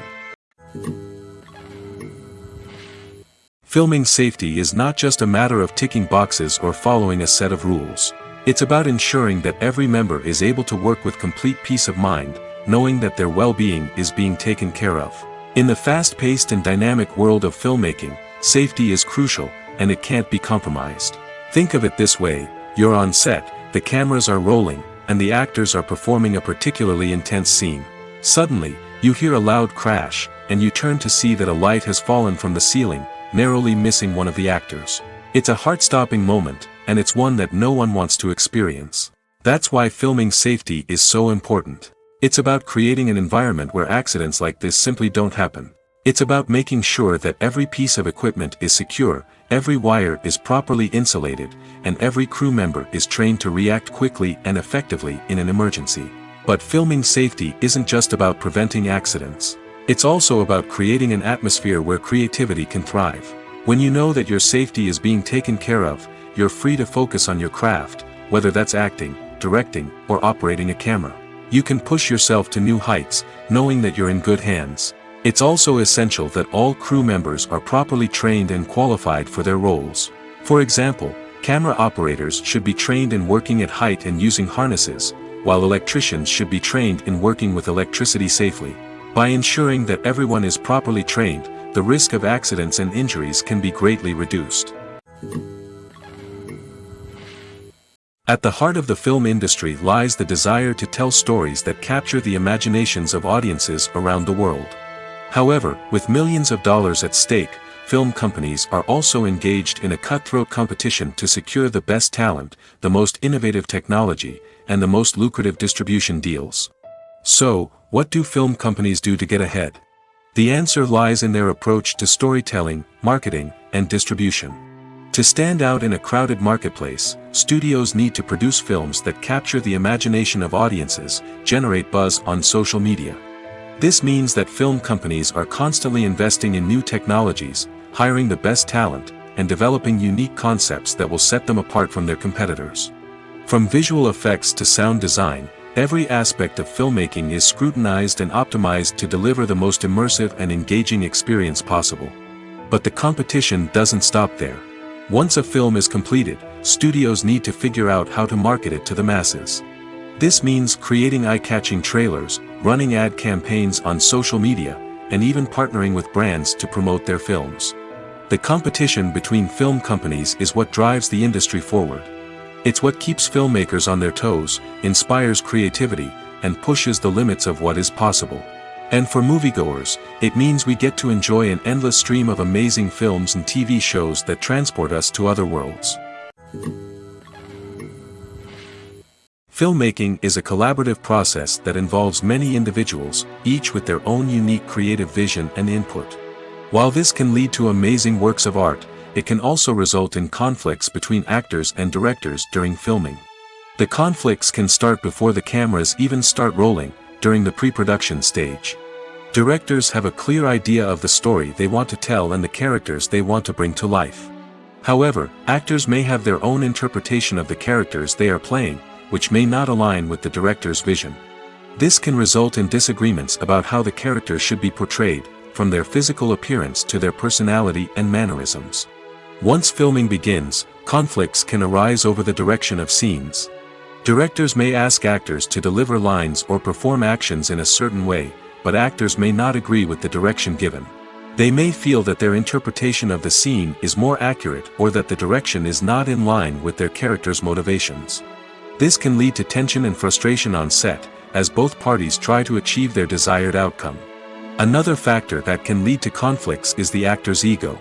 Filming safety is not just a matter of ticking boxes or following a set of rules. It's about ensuring that every member is able to work with complete peace of mind, knowing that their well-being is being taken care of. In the fast-paced and dynamic world of filmmaking, safety is crucial, and it can't be compromised. Think of it this way: you're on set, the cameras are rolling, and the actors are performing a particularly intense scene. Suddenly, you hear a loud crash, and you turn to see that a light has fallen from the ceiling, narrowly missing one of the actors. It's a heart-stopping moment, and it's one that no one wants to experience. That's why filming safety is so important. It's about creating an environment where accidents like this simply don't happen. It's about making sure that every piece of equipment is secure, every wire is properly insulated, and every crew member is trained to react quickly and effectively in an emergency. But filming safety isn't just about preventing accidents. It's also about creating an atmosphere where creativity can thrive. When you know that your safety is being taken care of, you're free to focus on your craft, whether that's acting, directing, or operating a camera. You can push yourself to new heights, knowing that you're in good hands. It's also essential that all crew members are properly trained and qualified for their roles. For example, camera operators should be trained in working at height and using harnesses, while electricians should be trained in working with electricity safely. By ensuring that everyone is properly trained, the risk of accidents and injuries can be greatly reduced. At the heart of the film industry lies the desire to tell stories that capture the imaginations of audiences around the world. However, with millions of dollars at stake, film companies are also engaged in a cutthroat competition to secure the best talent, the most innovative technology, and the most lucrative distribution deals. So, what do film companies do to get ahead? The answer lies in their approach to storytelling, marketing, and distribution. To stand out in a crowded marketplace, studios need to produce films that capture the imagination of audiences, generate buzz on social media. This means that film companies are constantly investing in new technologies, hiring the best talent, and developing unique concepts that will set them apart from their competitors. From visual effects to sound design, every aspect of filmmaking is scrutinized and optimized to deliver the most immersive and engaging experience possible. But the competition doesn't stop there. Once a film is completed, studios need to figure out how to market it to the masses. This means creating eye-catching trailers, running ad campaigns on social media, and even partnering with brands to promote their films. The competition between film companies is what drives the industry forward. It's what keeps filmmakers on their toes, inspires creativity, and pushes the limits of what is possible. And for moviegoers, it means we get to enjoy an endless stream of amazing films and TV shows that transport us to other worlds. Filmmaking is a collaborative process that involves many individuals, each with their own unique creative vision and input. While this can lead to amazing works of art, it can also result in conflicts between actors and directors during filming. The conflicts can start before the cameras even start rolling, during the pre-production stage. Directors have a clear idea of the story they want to tell and the characters they want to bring to life. However, actors may have their own interpretation of the characters they are playing, which may not align with the director's vision. This can result in disagreements about how the characters should be portrayed, from their physical appearance to their personality and mannerisms. Once filming begins, conflicts can arise over the direction of scenes. Directors may ask actors to deliver lines or perform actions in a certain way, but actors may not agree with the direction given. They may feel that their interpretation of the scene is more accurate or that the direction is not in line with their character's motivations. This can lead to tension and frustration on set, as both parties try to achieve their desired outcome. Another factor that can lead to conflicts is the actor's ego.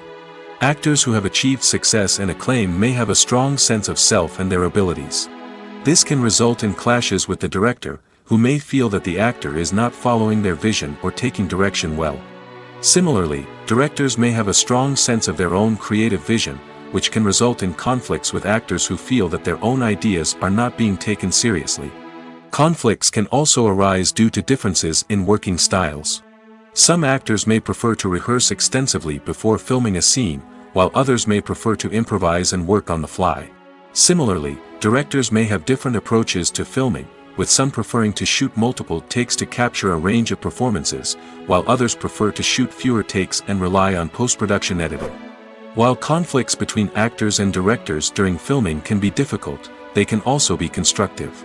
Actors who have achieved success and acclaim may have a strong sense of self and their abilities. This can result in clashes with the director, who may feel that the actor is not following their vision or taking direction well. Similarly, directors may have a strong sense of their own creative vision, which can result in conflicts with actors who feel that their own ideas are not being taken seriously. Conflicts can also arise due to differences in working styles. Some actors may prefer to rehearse extensively before filming a scene, while others may prefer to improvise and work on the fly. Similarly, directors may have different approaches to filming, with some preferring to shoot multiple takes to capture a range of performances, while others prefer to shoot fewer takes and rely on post-production editing. While conflicts between actors and directors during filming can be difficult, they can also be constructive.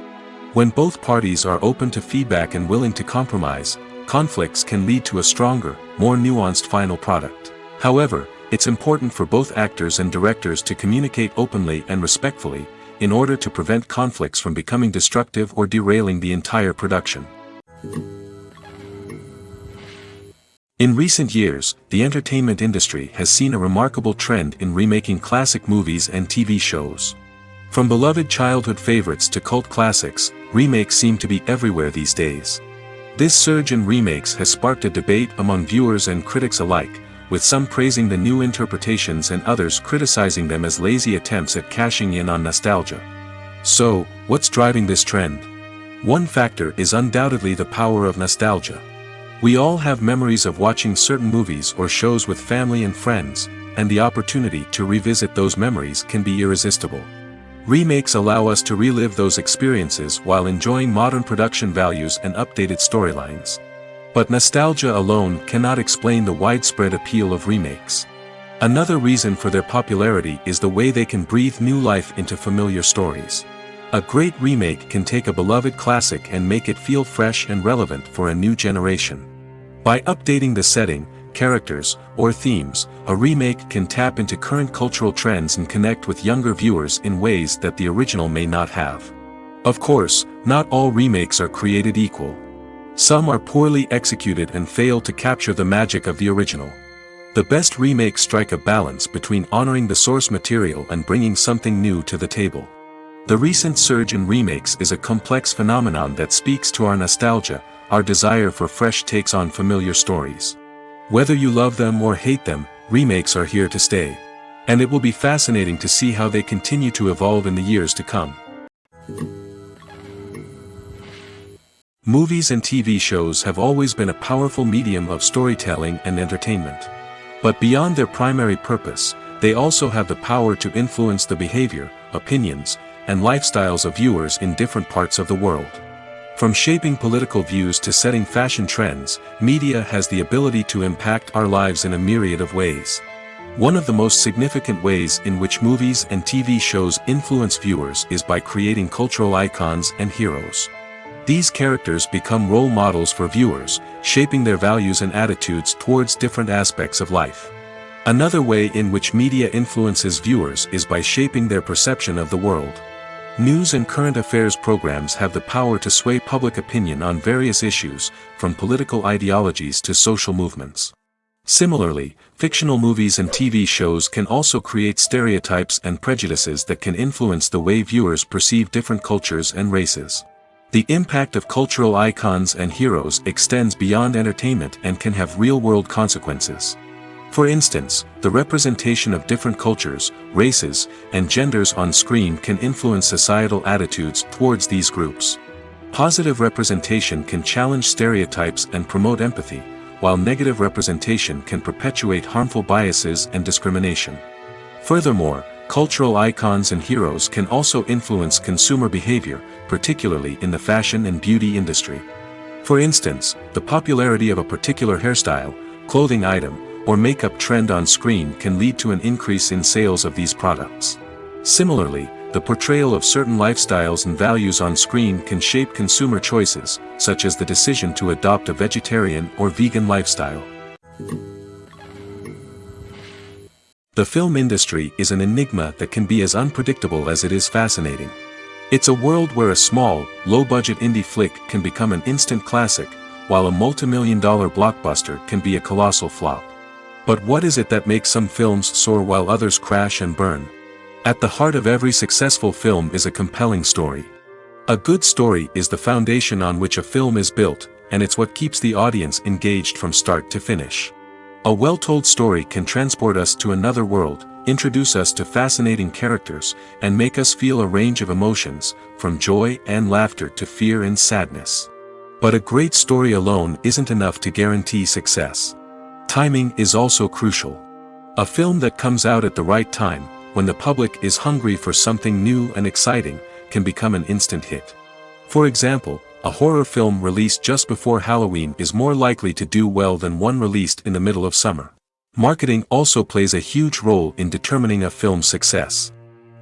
When both parties are open to feedback and willing to compromise, conflicts can lead to a stronger, more nuanced final product. However, it's important for both actors and directors to communicate openly and respectfully, in order to prevent conflicts from becoming destructive or derailing the entire production. In recent years, the entertainment industry has seen a remarkable trend in remaking classic movies and TV shows. From beloved childhood favorites to cult classics, remakes seem to be everywhere these days. This surge in remakes has sparked a debate among viewers and critics alike, with some praising the new interpretations and others criticizing them as lazy attempts at cashing in on nostalgia. So, what's driving this trend? One factor is undoubtedly the power of nostalgia. We all have memories of watching certain movies or shows with family and friends, and the opportunity to revisit those memories can be irresistible. Remakes allow us to relive those experiences while enjoying modern production values and updated storylines. But nostalgia alone cannot explain the widespread appeal of remakes. Another reason for their popularity is the way they can breathe new life into familiar stories. A great remake can take a beloved classic and make it feel fresh and relevant for a new generation. By updating the setting, characters, or themes, a remake can tap into current cultural trends and connect with younger viewers in ways that the original may not have. Of course, not all remakes are created equal. Some are poorly executed and fail to capture the magic of the original. The best remakes strike a balance between honoring the source material and bringing something new to the table. The recent surge in remakes is a complex phenomenon that speaks to our nostalgia, our desire for fresh takes on familiar stories. Whether you love them or hate them, remakes are here to stay. And it will be fascinating to see how they continue to evolve in the years to come. Movies and TV shows have always been a powerful medium of storytelling and entertainment. But beyond their primary purpose, they also have the power to influence the behavior, opinions, and lifestyles of viewers in different parts of the world. From shaping political views to setting fashion trends, media has the ability to impact our lives in a myriad of ways. One of the most significant ways in which movies and TV shows influence viewers is by creating cultural icons and heroes. These characters become role models for viewers, shaping their values and attitudes towards different aspects of life. Another way in which media influences viewers is by shaping their perception of the world. News and current affairs programs have the power to sway public opinion on various issues, from political ideologies to social movements. Similarly, fictional movies and TV shows can also create stereotypes and prejudices that can influence the way viewers perceive different cultures and races. The impact of cultural icons and heroes extends beyond entertainment and can have real-world consequences. For instance, the representation of different cultures, races, and genders on screen can influence societal attitudes towards these groups. Positive representation can challenge stereotypes and promote empathy, while negative representation can perpetuate harmful biases and discrimination. Furthermore, cultural icons and heroes can also influence consumer behavior, particularly in the fashion and beauty industry. For instance, the popularity of a particular hairstyle, clothing item, or makeup trend on screen can lead to an increase in sales of these products. Similarly, the portrayal of certain lifestyles and values on screen can shape consumer choices, such as the decision to adopt a vegetarian or vegan lifestyle. The film industry is an enigma that can be as unpredictable as it is fascinating. It's a world where a small, low-budget indie flick can become an instant classic, while a multi-million-dollar blockbuster can be a colossal flop. But what is it that makes some films soar while others crash and burn? At the heart of every successful film is a compelling story. A good story is the foundation on which a film is built, and it's what keeps the audience engaged from start to finish. A well-told story can transport us to another world, introduce us to fascinating characters, and make us feel a range of emotions, from joy and laughter to fear and sadness. But a great story alone isn't enough to guarantee success. Timing is also crucial. A film that comes out at the right time, when the public is hungry for something new and exciting, can become an instant hit. For example, a horror film released just before Halloween is more likely to do well than one released in the middle of summer. Marketing also plays a huge role in determining a film's success.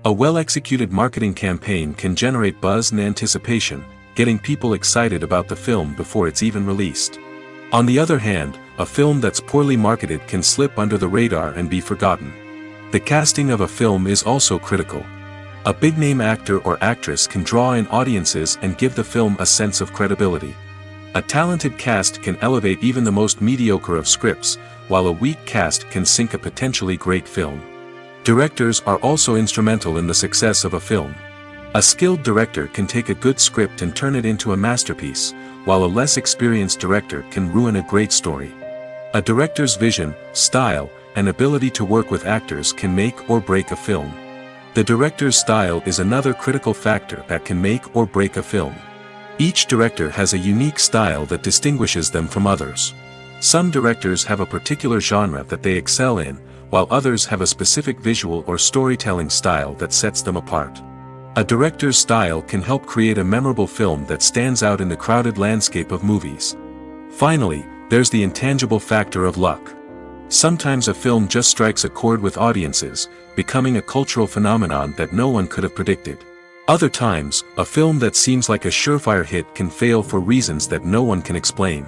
A well-executed marketing campaign can generate buzz and anticipation, getting people excited about the film before it's even released. On the other hand, a film that's poorly marketed can slip under the radar and be forgotten. The casting of a film is also critical. A big-name actor or actress can draw in audiences and give the film a sense of credibility. A talented cast can elevate even the most mediocre of scripts, while a weak cast can sink a potentially great film. Directors are also instrumental in the success of a film. A skilled director can take a good script and turn it into a masterpiece, while a less experienced director can ruin a great story. A director's vision, style, and ability to work with actors can make or break a film. The director's style is another critical factor that can make or break a film. Each director has a unique style that distinguishes them from others. Some directors have a particular genre that they excel in, while others have a specific visual or storytelling style that sets them apart. A director's style can help create a memorable film that stands out in the crowded landscape of movies. Finally, there's the intangible factor of luck. Sometimes a film just strikes a chord with audiences, becoming a cultural phenomenon that no one could have predicted. Other times, a film that seems like a surefire hit can fail for reasons that no one can explain.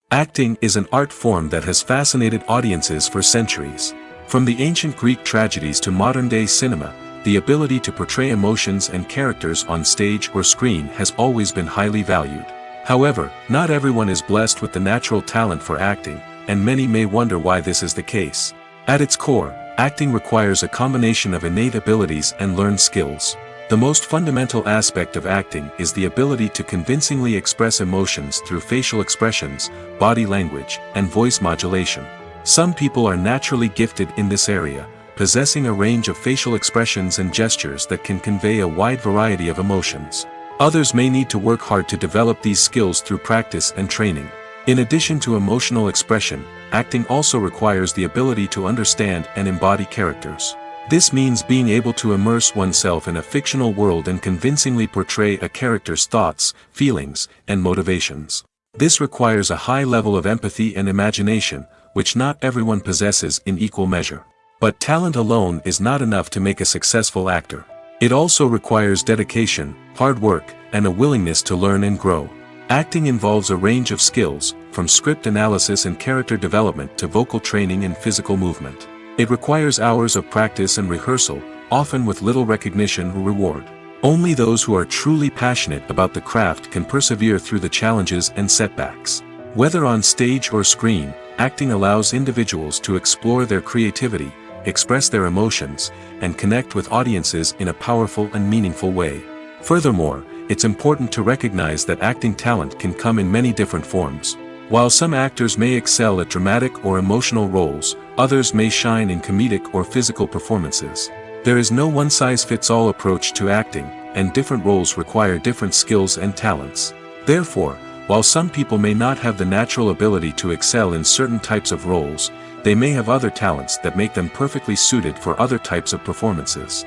Acting is an art form that has fascinated audiences for centuries. From the ancient Greek tragedies to modern-day cinema, the ability to portray emotions and characters on stage or screen has always been highly valued. However, not everyone is blessed with the natural talent for acting, and many may wonder why this is the case. At its core, acting requires a combination of innate abilities and learned skills. The most fundamental aspect of acting is the ability to convincingly express emotions through facial expressions, body language, and voice modulation. Some people are naturally gifted in this area, possessing a range of facial expressions and gestures that can convey a wide variety of emotions. Others may need to work hard to develop these skills through practice and training. In addition to emotional expression, acting also requires the ability to understand and embody characters. This means being able to immerse oneself in a fictional world and convincingly portray a character's thoughts, feelings, and motivations. This requires a high level of empathy and imagination, which not everyone possesses in equal measure. But talent alone is not enough to make a successful actor. It also requires dedication, hard work, and a willingness to learn and grow. Acting involves a range of skills, from script analysis and character development to vocal training and physical movement. It requires hours of practice and rehearsal, often with little recognition or reward. Only those who are truly passionate about the craft can persevere through the challenges and setbacks. Whether on stage or screen, acting allows individuals to explore their creativity, express their emotions, and connect with audiences in a powerful and meaningful way. Furthermore, it's important to recognize that acting talent can come in many different forms. While some actors may excel at dramatic or emotional roles, others may shine in comedic or physical performances. There is no one-size-fits-all approach to acting, and different roles require different skills and talents. Therefore, while some people may not have the natural ability to excel in certain types of roles, they may have other talents that make them perfectly suited for other types of performances.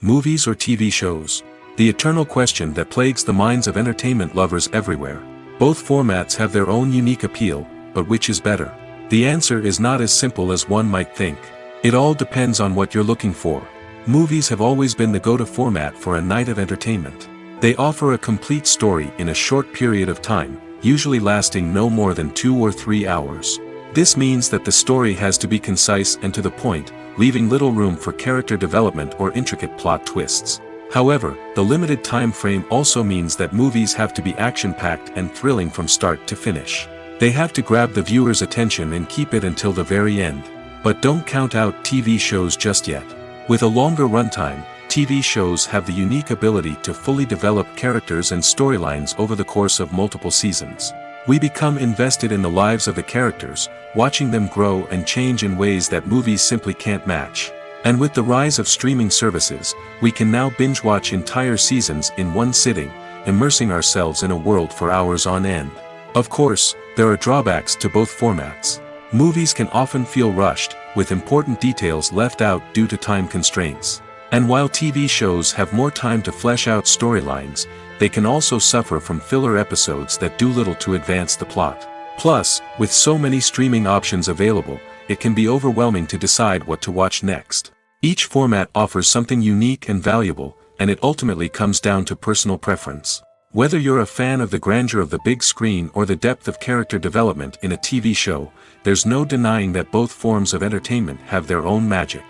Movies or TV shows? The eternal question that plagues the minds of entertainment lovers everywhere. Both formats have their own unique appeal, but which is better? The answer is not as simple as one might think. It all depends on what you're looking for. Movies have always been the go-to format for a night of entertainment. They offer a complete story in a short period of time, usually lasting no more than 2 or 3 hours. This means that the story has to be concise and to the point, leaving little room for character development or intricate plot twists. However, the limited time frame also means that movies have to be action-packed and thrilling from start to finish. They have to grab the viewer's attention and keep it until the very end. But don't count out TV shows just yet. With a longer runtime, TV shows have the unique ability to fully develop characters and storylines over the course of multiple seasons. We become invested in the lives of the characters, watching them grow and change in ways that movies simply can't match. And with the rise of streaming services, we can now binge-watch entire seasons in one sitting, immersing ourselves in a world for hours on end. Of course, there are drawbacks to both formats. Movies can often feel rushed, with important details left out due to time constraints. And while TV shows have more time to flesh out storylines, they can also suffer from filler episodes that do little to advance the plot. Plus, with so many streaming options available, it can be overwhelming to decide what to watch next. Each format offers something unique and valuable, and it ultimately comes down to personal preference. Whether you're a fan of the grandeur of the big screen or the depth of character development in a TV show, there's no denying that both forms of entertainment have their own magic.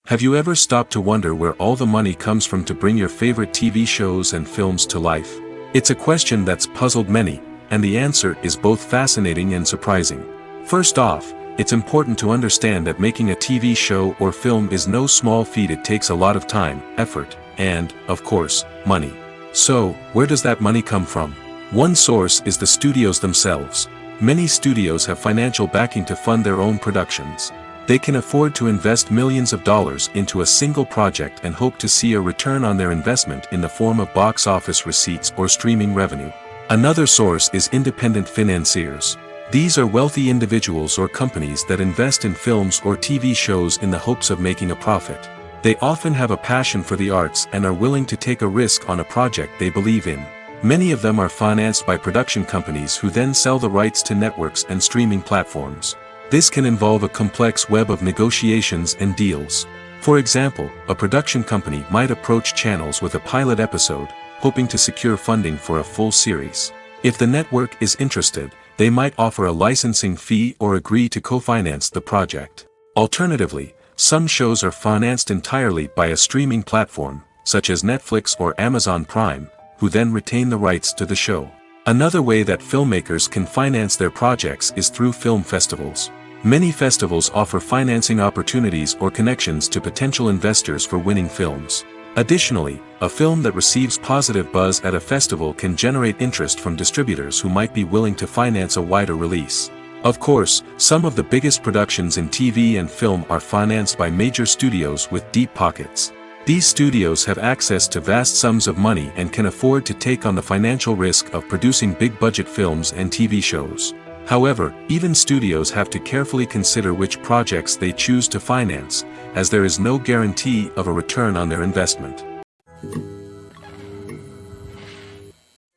Have you ever stopped to wonder where all the money comes from to bring your favorite TV shows and films to life? It's a question that's puzzled many, and the answer is both fascinating and surprising. First off, it's important to understand that making a TV show or film is no small feat. It takes a lot of time, effort, and, of course, money. So, where does that money come from? One source is the studios themselves. Many studios have financial backing to fund their own productions. They can afford to invest millions of dollars into a single project and hope to see a return on their investment in the form of box office receipts or streaming revenue. Another source is independent financiers. These are wealthy individuals or companies that invest in films or TV shows in the hopes of making a profit. They often have a passion for the arts and are willing to take a risk on a project they believe in. Many of them are financed by production companies who then sell the rights to networks and streaming platforms. This can involve a complex web of negotiations and deals. For example, a production company might approach channels with a pilot episode, hoping to secure funding for a full series. If the network is interested, they might offer a licensing fee or agree to co-finance the project. Alternatively, some shows are financed entirely by a streaming platform, such as Netflix or Amazon Prime, who then retain the rights to the show. Another way that filmmakers can finance their projects is through film festivals. Many festivals offer financing opportunities or connections to potential investors for winning films. Additionally, a film that receives positive buzz at a festival can generate interest from distributors who might be willing to finance a wider release. Of course, some of the biggest productions in TV and film are financed by major studios with deep pockets. These studios have access to vast sums of money and can afford to take on the financial risk of producing big-budget films and TV shows. However, even studios have to carefully consider which projects they choose to finance, as there is no guarantee of a return on their investment.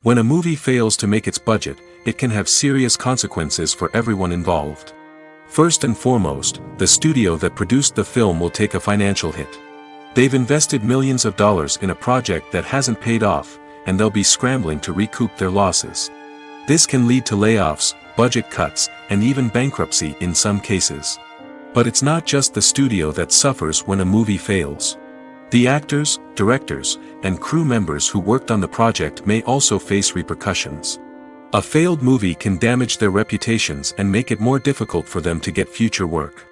When a movie fails to make its budget, it can have serious consequences for everyone involved. First and foremost, the studio that produced the film will take a financial hit. They've invested millions of dollars in a project that hasn't paid off, and they'll be scrambling to recoup their losses. This can lead to layoffs, budget cuts, and even bankruptcy in some cases. But it's not just the studio that suffers when a movie fails. The actors, directors, and crew members who worked on the project may also face repercussions. A failed movie can damage their reputations and make it more difficult for them to get future work.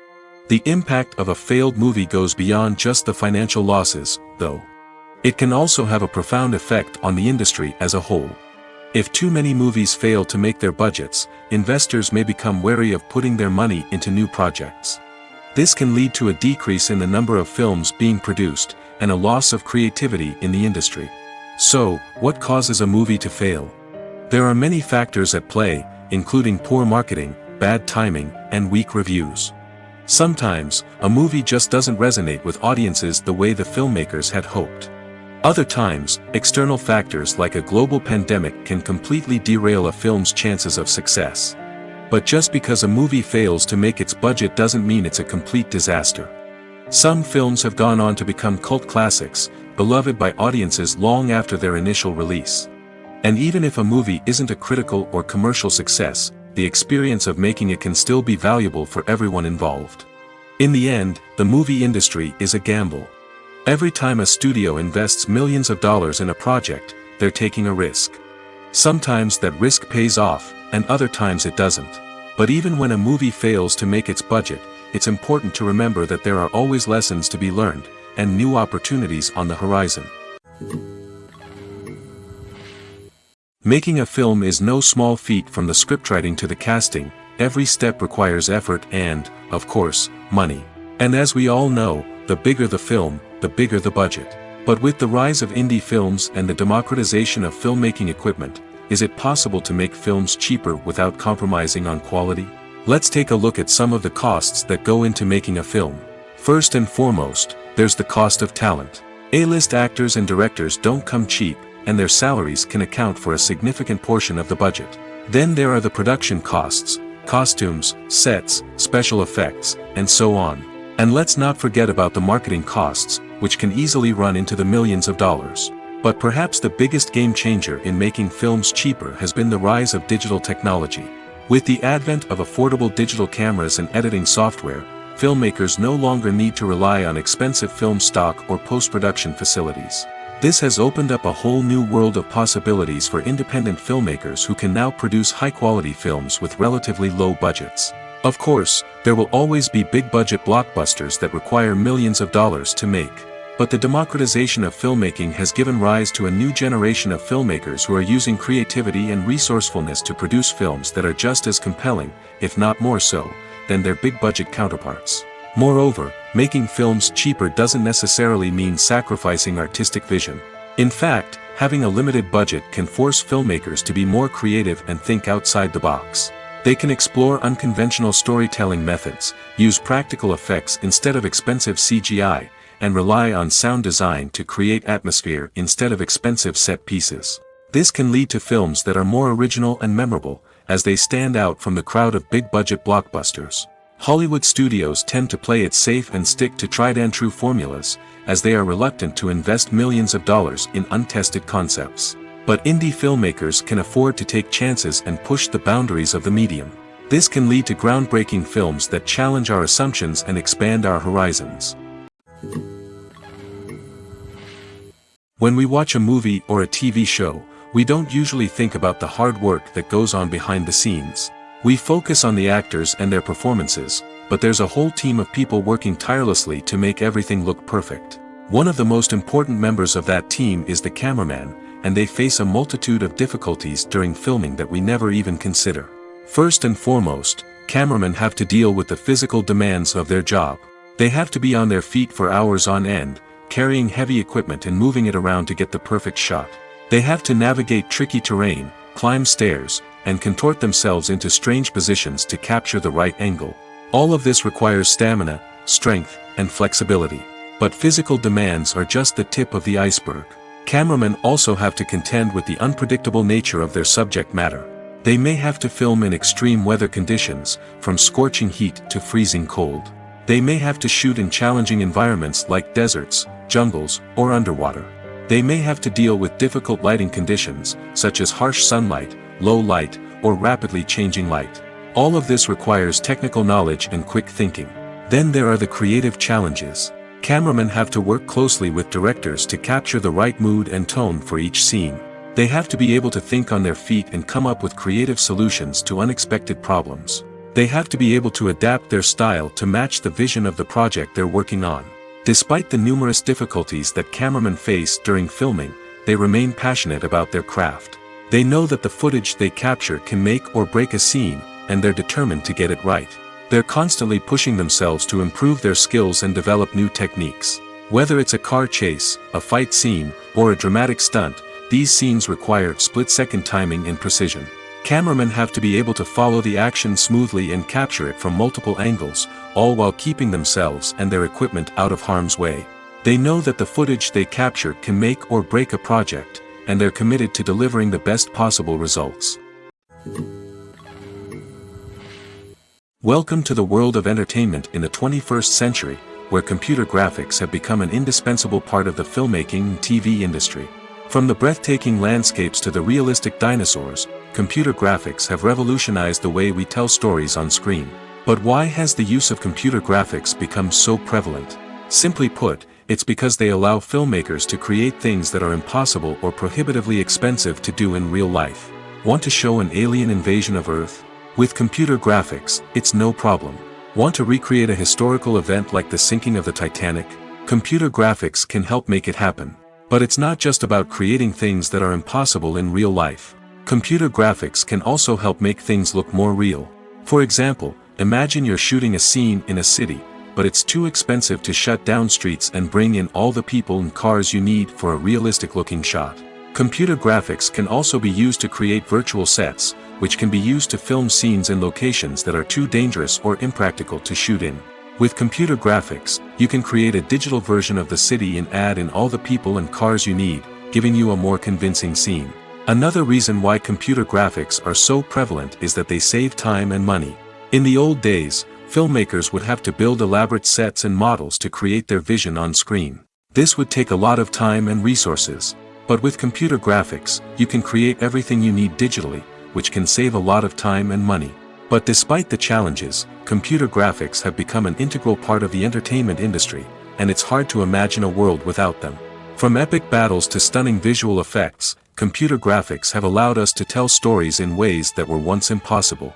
The impact of a failed movie goes beyond just the financial losses, though. It can also have a profound effect on the industry as a whole. If too many movies fail to make their budgets, investors may become wary of putting their money into new projects. This can lead to a decrease in the number of films being produced, and a loss of creativity in the industry. So, what causes a movie to fail? There are many factors at play, including poor marketing, bad timing, and weak reviews. Sometimes, a movie just doesn't resonate with audiences the way the filmmakers had hoped. Other times, external factors like a global pandemic can completely derail a film's chances of success. But just because a movie fails to make its budget doesn't mean it's a complete disaster. Some films have gone on to become cult classics, beloved by audiences long after their initial release. And even if a movie isn't a critical or commercial success, the experience of making it can still be valuable for everyone involved. In the end, the movie industry is a gamble. Every time a studio invests millions of dollars in a project, they're taking a risk. Sometimes that risk pays off, and other times it doesn't. But even when a movie fails to make its budget, it's important to remember that there are always lessons to be learned, and new opportunities on the horizon. Making a film is no small feat. From the scriptwriting to the casting, every step requires effort and, of course, money. And as we all know, the bigger the film, the bigger the budget. But with the rise of indie films and the democratization of filmmaking equipment, is it possible to make films cheaper without compromising on quality? Let's take a look at some of the costs that go into making a film. First and foremost, there's the cost of talent. A-list actors and directors don't come cheap, and their salaries can account for a significant portion of the budget. Then there are the production costs, costumes, sets, special effects, and so on. And let's not forget about the marketing costs, which can easily run into the millions of dollars. But perhaps the biggest game changer in making films cheaper has been the rise of digital technology. With the advent of affordable digital cameras and editing software, filmmakers no longer need to rely on expensive film stock or post-production facilities. This has opened up a whole new world of possibilities for independent filmmakers who can now produce high-quality films with relatively low budgets. Of course, there will always be big-budget blockbusters that require millions of dollars to make. But the democratization of filmmaking has given rise to a new generation of filmmakers who are using creativity and resourcefulness to produce films that are just as compelling, if not more so, than their big-budget counterparts. Moreover, making films cheaper doesn't necessarily mean sacrificing artistic vision. In fact, having a limited budget can force filmmakers to be more creative and think outside the box. They can explore unconventional storytelling methods, use practical effects instead of expensive CGI, and rely on sound design to create atmosphere instead of expensive set pieces. This can lead to films that are more original and memorable, as they stand out from the crowd of big-budget blockbusters. Hollywood studios tend to play it safe and stick to tried-and-true formulas, as they are reluctant to invest millions of dollars in untested concepts. But indie filmmakers can afford to take chances and push the boundaries of the medium. This can lead to groundbreaking films that challenge our assumptions and expand our horizons. When we watch a movie or a TV show, we don't usually think about the hard work that goes on behind the scenes. We focus on the actors and their performances, but there's a whole team of people working tirelessly to make everything look perfect. One of the most important members of that team is the cameraman, and they face a multitude of difficulties during filming that we never even consider. First and foremost, cameramen have to deal with the physical demands of their job. They have to be on their feet for hours on end, carrying heavy equipment and moving it around to get the perfect shot. They have to navigate tricky terrain, climb stairs, and contort themselves into strange positions to capture the right angle. All of this requires stamina, strength, and flexibility. But physical demands are just the tip of the iceberg. Cameramen also have to contend with the unpredictable nature of their subject matter. They may have to film in extreme weather conditions, from scorching heat to freezing cold. They may have to shoot in challenging environments like deserts, jungles, or underwater. They may have to deal with difficult lighting conditions, such as harsh sunlight, low light, or rapidly changing light. All of this requires technical knowledge and quick thinking. Then there are the creative challenges. Cameramen have to work closely with directors to capture the right mood and tone for each scene. They have to be able to think on their feet and come up with creative solutions to unexpected problems. They have to be able to adapt their style to match the vision of the project they're working on. Despite the numerous difficulties that cameramen face during filming, they remain passionate about their craft. They know that the footage they capture can make or break a scene, and they're determined to get it right. They're constantly pushing themselves to improve their skills and develop new techniques. Whether it's a car chase, a fight scene, or a dramatic stunt, these scenes require split-second timing and precision. Cameramen have to be able to follow the action smoothly and capture it from multiple angles, all while keeping themselves and their equipment out of harm's way. They know that the footage they capture can make or break a project, and they're committed to delivering the best possible results. Welcome to the world of entertainment in the 21st century, where computer graphics have become an indispensable part of the filmmaking and TV industry. From the breathtaking landscapes to the realistic dinosaurs, computer graphics have revolutionized the way we tell stories on screen. But why has the use of computer graphics become so prevalent? Simply put, it's because they allow filmmakers to create things that are impossible or prohibitively expensive to do in real life. Want to show an alien invasion of Earth? With computer graphics, it's no problem. Want to recreate a historical event like the sinking of the Titanic? Computer graphics can help make it happen. But it's not just about creating things that are impossible in real life. Computer graphics can also help make things look more real. For example, imagine you're shooting a scene in a city, but it's too expensive to shut down streets and bring in all the people and cars you need for a realistic-looking shot. Computer graphics can also be used to create virtual sets, which can be used to film scenes in locations that are too dangerous or impractical to shoot in. With computer graphics, you can create a digital version of the city and add in all the people and cars you need, giving you a more convincing scene. Another reason why computer graphics are so prevalent is that they save time and money. In the old days, filmmakers would have to build elaborate sets and models to create their vision on screen. This would take a lot of time and resources. But with computer graphics, you can create everything you need digitally, which can save a lot of time and money. But despite the challenges, computer graphics have become an integral part of the entertainment industry, and it's hard to imagine a world without them. From epic battles to stunning visual effects, computer graphics have allowed us to tell stories in ways that were once impossible.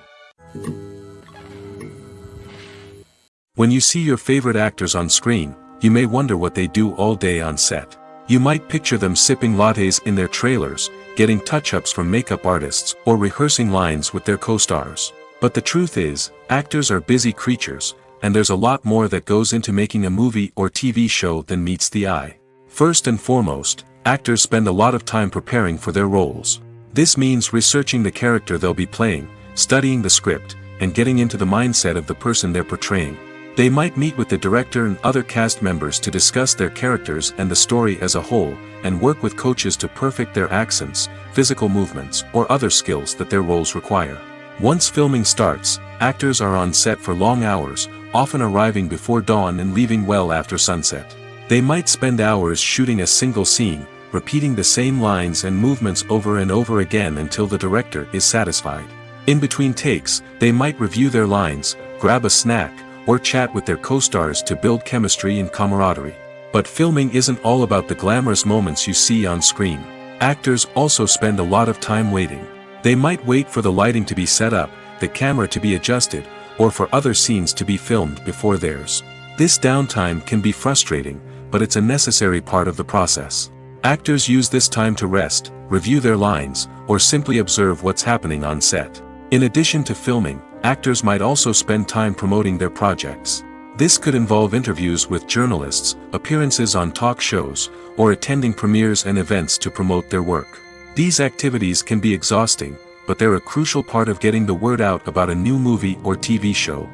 When you see your favorite actors on screen, you may wonder what they do all day on set. You might picture them sipping lattes in their trailers, getting touch-ups from makeup artists, or rehearsing lines with their co-stars. But the truth is, actors are busy creatures, and there's a lot more that goes into making a movie or TV show than meets the eye. First and foremost, actors spend a lot of time preparing for their roles. This means researching the character they'll be playing, studying the script, and getting into the mindset of the person they're portraying. They might meet with the director and other cast members to discuss their characters and the story as a whole, and work with coaches to perfect their accents, physical movements, or other skills that their roles require. Once filming starts, actors are on set for long hours, often arriving before dawn and leaving well after sunset. They might spend hours shooting a single scene, repeating the same lines and movements over and over again until the director is satisfied. In between takes, they might review their lines, grab a snack, or chat with their co-stars to build chemistry and camaraderie. But filming isn't all about the glamorous moments you see on screen. Actors also spend a lot of time waiting. They might wait for the lighting to be set up, the camera to be adjusted, or for other scenes to be filmed before theirs. This downtime can be frustrating, but it's a necessary part of the process. Actors use this time to rest, review their lines, or simply observe what's happening on set. In addition to filming, actors might also spend time promoting their projects. This could involve interviews with journalists, appearances on talk shows, or attending premieres and events to promote their work. These activities can be exhausting, but they're a crucial part of getting the word out about a new movie or TV show.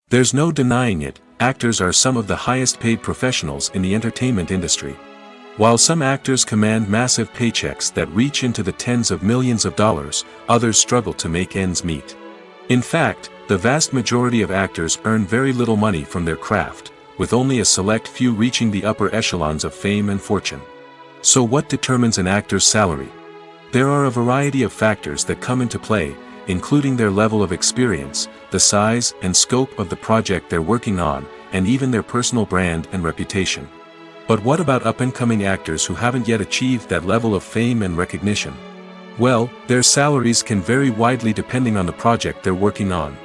There's no denying it, actors are some of the highest paid professionals in the entertainment industry. While some actors command massive paychecks that reach into the tens of millions of dollars, others struggle to make ends meet. In fact, the vast majority of actors earn very little money from their craft, with only a select few reaching the upper echelons of fame and fortune. So what determines an actor's salary? There are a variety of factors that come into play, including their level of experience, the size and scope of the project they're working on, and even their personal brand and reputation. But what about up-and-coming actors who haven't yet achieved that level of fame and recognition? Well, their salaries can vary widely depending on the project they're working on.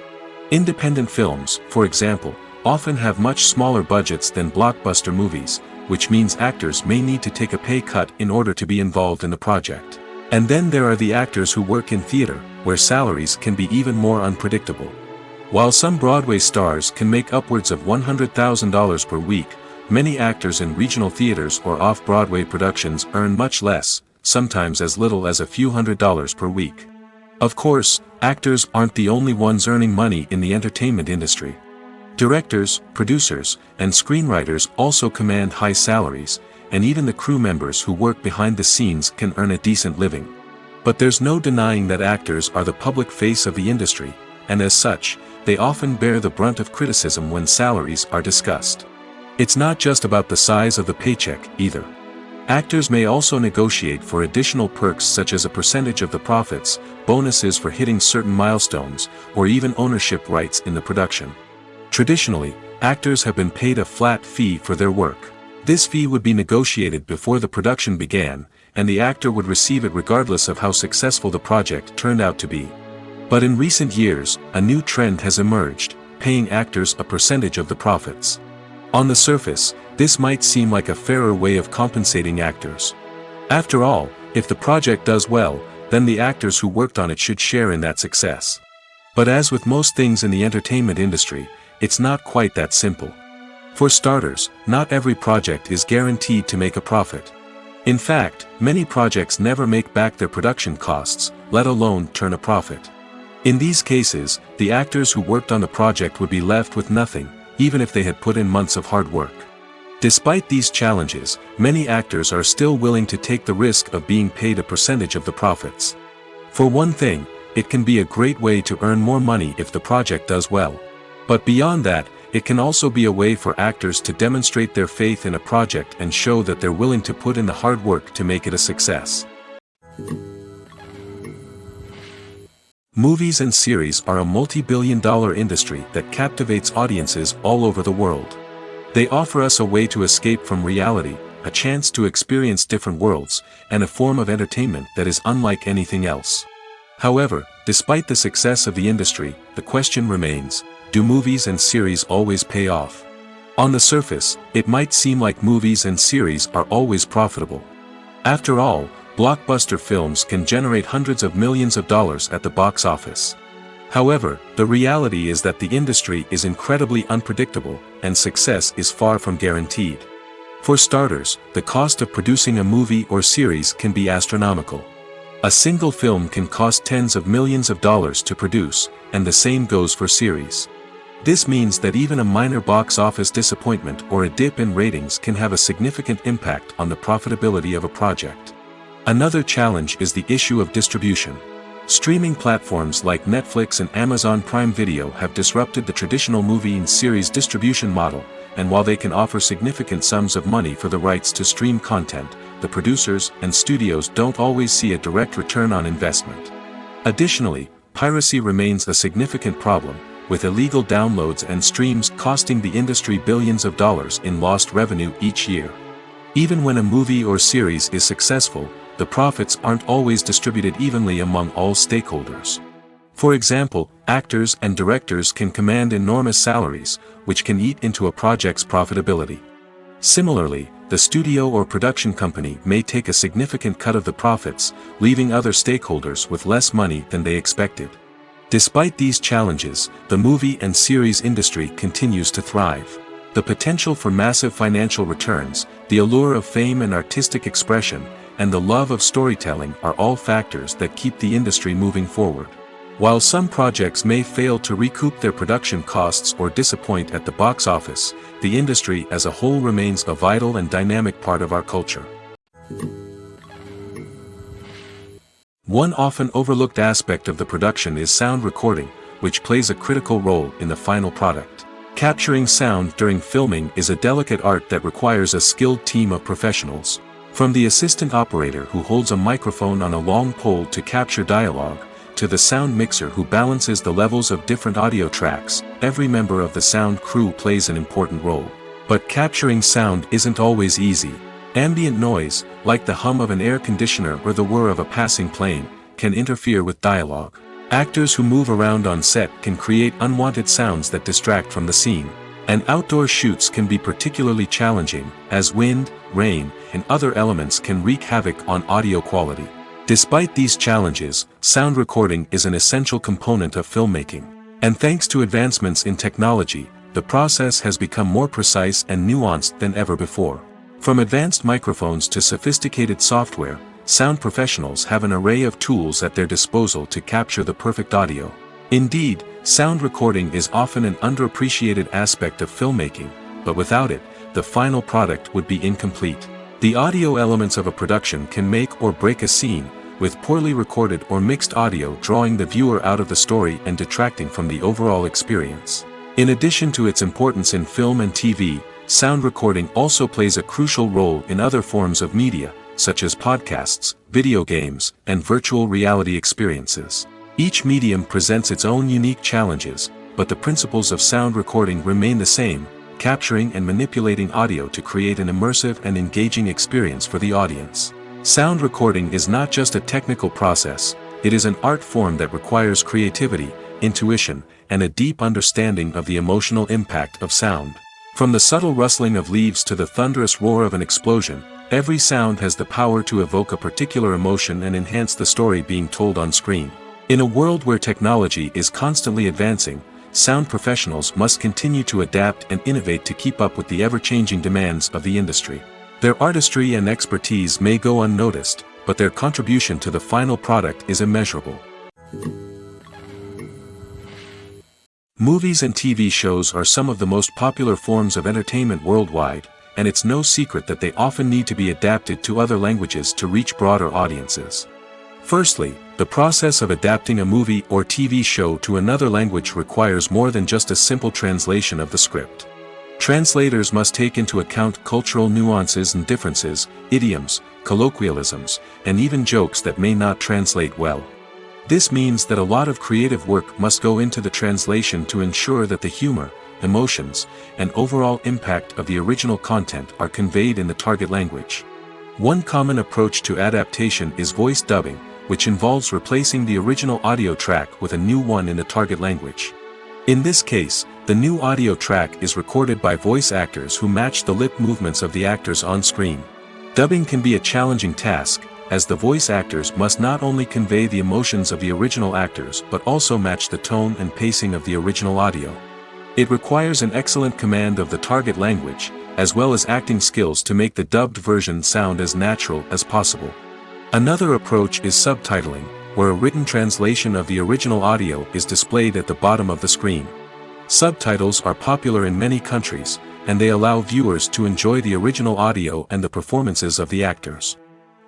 Independent films, for example, often have much smaller budgets than blockbuster movies, which means actors may need to take a pay cut in order to be involved in the project. And then there are the actors who work in theater, where salaries can be even more unpredictable. While some Broadway stars can make upwards of $100,000 per week, many actors in regional theaters or off-Broadway productions earn much less, sometimes as little as a few $100s per week. Of course, actors aren't the only ones earning money in the entertainment industry. Directors, producers, and screenwriters also command high salaries, and even the crew members who work behind the scenes can earn a decent living. But there's no denying that actors are the public face of the industry, and as such, they often bear the brunt of criticism when salaries are discussed. It's not just about the size of the paycheck, either. Actors may also negotiate for additional perks such as a percentage of the profits, bonuses for hitting certain milestones, or even ownership rights in the production. Traditionally, actors have been paid a flat fee for their work. This fee would be negotiated before the production began, and the actor would receive it regardless of how successful the project turned out to be. But in recent years, a new trend has emerged, paying actors a percentage of the profits. On the surface, this might seem like a fairer way of compensating actors. After all, if the project does well, then the actors who worked on it should share in that success. But as with most things in the entertainment industry, it's not quite that simple. For starters, not every project is guaranteed to make a profit. In fact, many projects never make back their production costs, let alone turn a profit. In these cases, the actors who worked on the project would be left with nothing, even if they had put in months of hard work. Despite these challenges, many actors are still willing to take the risk of being paid a percentage of the profits. For one thing, it can be a great way to earn more money if the project does well. But beyond that, it can also be a way for actors to demonstrate their faith in a project and show that they're willing to put in the hard work to make it a success. Movies and series are a multi-billion-dollar industry that captivates audiences all over the world. They offer us a way to escape from reality, a chance to experience different worlds, and a form of entertainment that is unlike anything else. However, despite the success of the industry, the question remains, do movies and series always pay off? On the surface, it might seem like movies and series are always profitable. After all, blockbuster films can generate hundreds of millions of dollars at the box office. However, the reality is that the industry is incredibly unpredictable, and success is far from guaranteed. For starters, the cost of producing a movie or series can be astronomical. A single film can cost tens of millions of dollars to produce, and the same goes for series. This means that even a minor box office disappointment or a dip in ratings can have a significant impact on the profitability of a project. Another challenge is the issue of distribution. Streaming platforms like Netflix and Amazon Prime Video have disrupted the traditional movie and series distribution model, and while they can offer significant sums of money for the rights to stream content, the producers and studios don't always see a direct return on investment. Additionally, piracy remains a significant problem, with illegal downloads and streams costing the industry billions of dollars in lost revenue each year. Even when a movie or series is successful, the profits aren't always distributed evenly among all stakeholders. For example, actors and directors can command enormous salaries, which can eat into a project's profitability. Similarly, the studio or production company may take a significant cut of the profits, leaving other stakeholders with less money than they expected. Despite these challenges, the movie and series industry continues to thrive. The potential for massive financial returns, the allure of fame and artistic expression, and the love of storytelling are all factors that keep the industry moving forward. While some projects may fail to recoup their production costs or disappoint at the box office, the industry as a whole remains a vital and dynamic part of our culture. One often overlooked aspect of the production is sound recording, which plays a critical role in the final product. Capturing sound during filming is a delicate art that requires a skilled team of professionals. From the assistant operator who holds a microphone on a long pole to capture dialogue, to the sound mixer who balances the levels of different audio tracks, every member of the sound crew plays an important role. But capturing sound isn't always easy. Ambient noise, like the hum of an air conditioner or the whir of a passing plane, can interfere with dialogue. Actors who move around on set can create unwanted sounds that distract from the scene. And outdoor shoots can be particularly challenging, as wind, rain, and other elements can wreak havoc on audio quality. Despite these challenges, sound recording is an essential component of filmmaking. And thanks to advancements in technology, the process has become more precise and nuanced than ever before. From advanced microphones to sophisticated software, sound professionals have an array of tools at their disposal to capture the perfect audio. Indeed, sound recording is often an underappreciated aspect of filmmaking, but without it, the final product would be incomplete. The audio elements of a production can make or break a scene, with poorly recorded or mixed audio drawing the viewer out of the story and detracting from the overall experience. In addition to its importance in film and TV, sound recording also plays a crucial role in other forms of media, such as podcasts, video games, and virtual reality experiences. Each medium presents its own unique challenges, but the principles of sound recording remain the same, capturing and manipulating audio to create an immersive and engaging experience for the audience. Sound recording is not just a technical process, it is an art form that requires creativity, intuition, and a deep understanding of the emotional impact of sound. From the subtle rustling of leaves to the thunderous roar of an explosion, every sound has the power to evoke a particular emotion and enhance the story being told on screen. In a world where technology is constantly advancing, sound professionals must continue to adapt and innovate to keep up with the ever-changing demands of the industry. Their artistry and expertise may go unnoticed, but their contribution to the final product is immeasurable. Movies and TV shows are some of the most popular forms of entertainment worldwide, and it's no secret that they often need to be adapted to other languages to reach broader audiences. Firstly, the process of adapting a movie or TV show to another language requires more than just a simple translation of the script. Translators must take into account cultural nuances and differences, idioms, colloquialisms, and even jokes that may not translate well. This means that a lot of creative work must go into the translation to ensure that the humor, emotions, and overall impact of the original content are conveyed in the target language. One common approach to adaptation is voice dubbing, which involves replacing the original audio track with a new one in the target language. In this case, the new audio track is recorded by voice actors who match the lip movements of the actors on screen. Dubbing can be a challenging task, as the voice actors must not only convey the emotions of the original actors but also match the tone and pacing of the original audio. It requires an excellent command of the target language, as well as acting skills to make the dubbed version sound as natural as possible. Another approach is subtitling, where a written translation of the original audio is displayed at the bottom of the screen. Subtitles are popular in many countries, and they allow viewers to enjoy the original audio and the performances of the actors.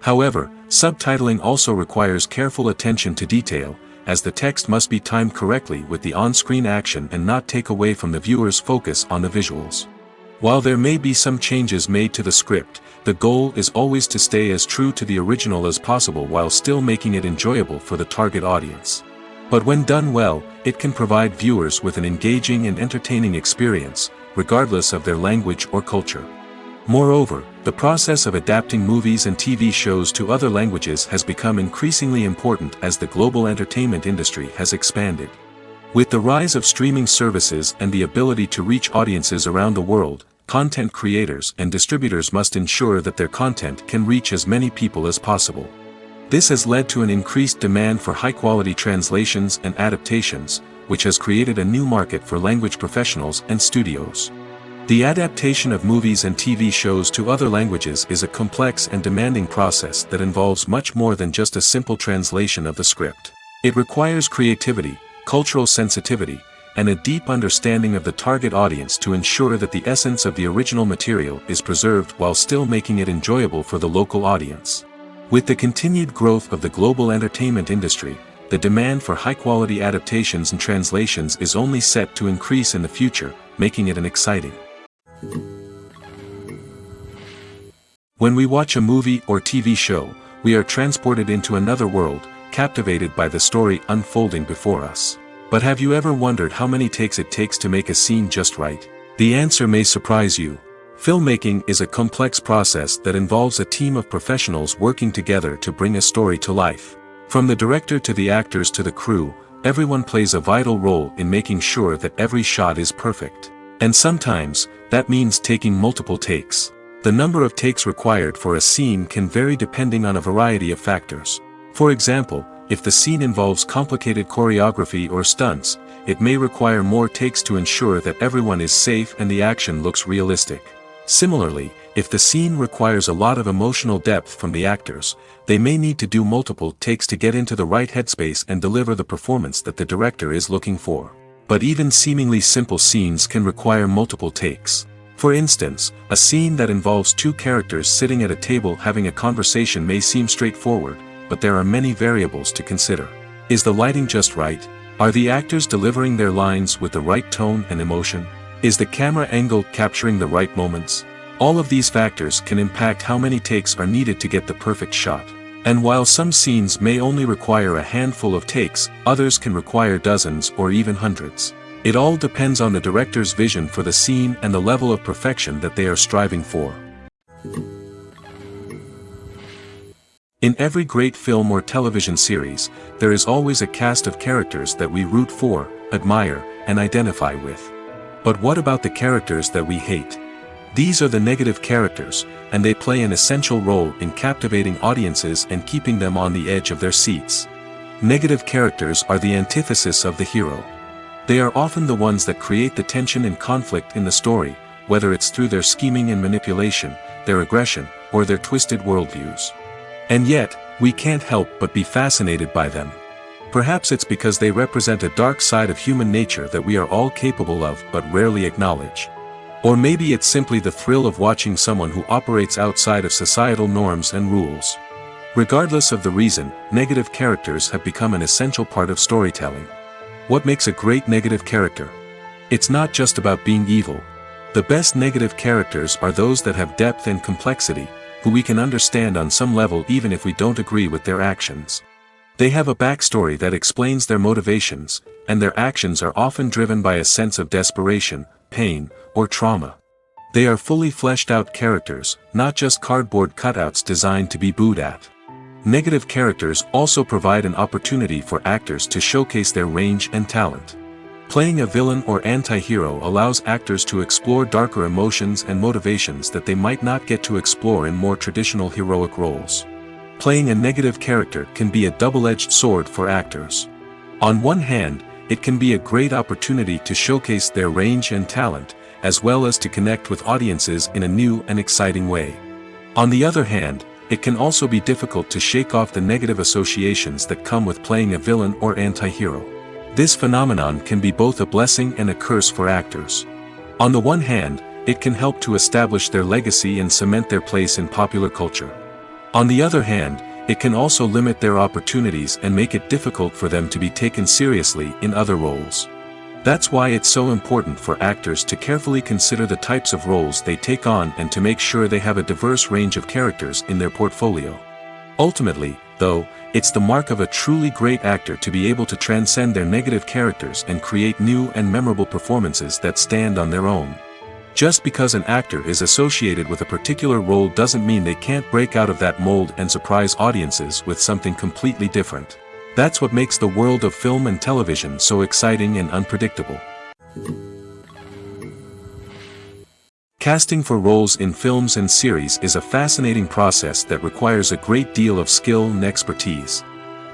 However, subtitling also requires careful attention to detail, as the text must be timed correctly with the on-screen action and not take away from the viewer's focus on the visuals. While there may be some changes made to the script, the goal is always to stay as true to the original as possible while still making it enjoyable for the target audience. But when done well, it can provide viewers with an engaging and entertaining experience, regardless of their language or culture. Moreover, the process of adapting movies and TV shows to other languages has become increasingly important as the global entertainment industry has expanded. With the rise of streaming services and the ability to reach audiences around the world, content creators and distributors must ensure that their content can reach as many people as possible. This has led to an increased demand for high-quality translations and adaptations, which has created a new market for language professionals and studios. The adaptation of movies and TV shows to other languages is a complex and demanding process that involves much more than just a simple translation of the script. It requires creativity, cultural sensitivity, and a deep understanding of the target audience to ensure that the essence of the original material is preserved while still making it enjoyable for the local audience. With the continued growth of the global entertainment industry, the demand for high-quality adaptations and translations is only set to increase in the future, making it an exciting. When we watch a movie or TV show, we are transported into another world, captivated by the story unfolding before us. But have you ever wondered how many takes it takes to make a scene just right? The answer may surprise you. Filmmaking is a complex process that involves a team of professionals working together to bring a story to life. From the director to the actors to the crew, everyone plays a vital role in making sure that every shot is perfect. And sometimes, that means taking multiple takes. The number of takes required for a scene can vary depending on a variety of factors. For example, if the scene involves complicated choreography or stunts, it may require more takes to ensure that everyone is safe and the action looks realistic. Similarly, if the scene requires a lot of emotional depth from the actors, they may need to do multiple takes to get into the right headspace and deliver the performance that the director is looking for. But even seemingly simple scenes can require multiple takes. For instance, a scene that involves two characters sitting at a table having a conversation may seem straightforward, but there are many variables to consider. Is the lighting just right? Are the actors delivering their lines with the right tone and emotion? Is the camera angle capturing the right moments? All of these factors can impact how many takes are needed to get the perfect shot. And while some scenes may only require a handful of takes, others can require dozens or even hundreds. It all depends on the director's vision for the scene and the level of perfection that they are striving for. In every great film or television series, there is always a cast of characters that we root for, admire, and identify with. But what about the characters that we hate? These are the negative characters, and they play an essential role in captivating audiences and keeping them on the edge of their seats. Negative characters are the antithesis of the hero. They are often the ones that create the tension and conflict in the story, whether it's through their scheming and manipulation, their aggression, or their twisted worldviews. And yet, we can't help but be fascinated by them. Perhaps it's because they represent a dark side of human nature that we are all capable of but rarely acknowledge. Or maybe it's simply the thrill of watching someone who operates outside of societal norms and rules. Regardless of the reason, negative characters have become an essential part of storytelling. What makes a great negative character? It's not just about being evil. The best negative characters are those that have depth and complexity, who we can understand on some level even if we don't agree with their actions. They have a backstory that explains their motivations, and their actions are often driven by a sense of desperation, pain, or trauma. They are fully fleshed out characters, not just cardboard cutouts designed to be booed at. Negative characters also provide an opportunity for actors to showcase their range and talent. Playing a villain or anti-hero allows actors to explore darker emotions and motivations that they might not get to explore in more traditional heroic roles. Playing a negative character can be a double-edged sword for actors. On one hand, it can be a great opportunity to showcase their range and talent, as well as to connect with audiences in a new and exciting way. On the other hand, it can also be difficult to shake off the negative associations that come with playing a villain or anti-hero. This phenomenon can be both a blessing and a curse for actors. On the one hand, it can help to establish their legacy and cement their place in popular culture. On the other hand, it can also limit their opportunities and make it difficult for them to be taken seriously in other roles. That's why it's so important for actors to carefully consider the types of roles they take on and to make sure they have a diverse range of characters in their portfolio. Ultimately, though, it's the mark of a truly great actor to be able to transcend their negative characters and create new and memorable performances that stand on their own. Just because an actor is associated with a particular role doesn't mean they can't break out of that mold and surprise audiences with something completely different. That's what makes the world of film and television so exciting and unpredictable. Casting for roles in films and series is a fascinating process that requires a great deal of skill and expertise.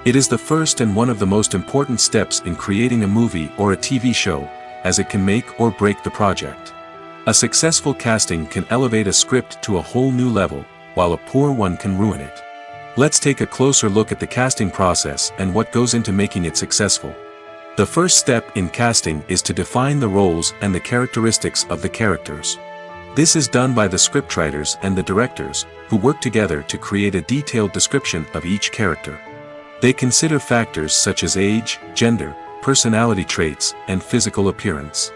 It is the first and one of the most important steps in creating a movie or a TV show, as it can make or break the project. A successful casting can elevate a script to a whole new level, while a poor one can ruin it. Let's take a closer look at the casting process and what goes into making it successful. The first step in casting is to define the roles and the characteristics of the characters. This is done by the scriptwriters and the directors, who work together to create a detailed description of each character. They consider factors such as age, gender, personality traits, and physical appearance.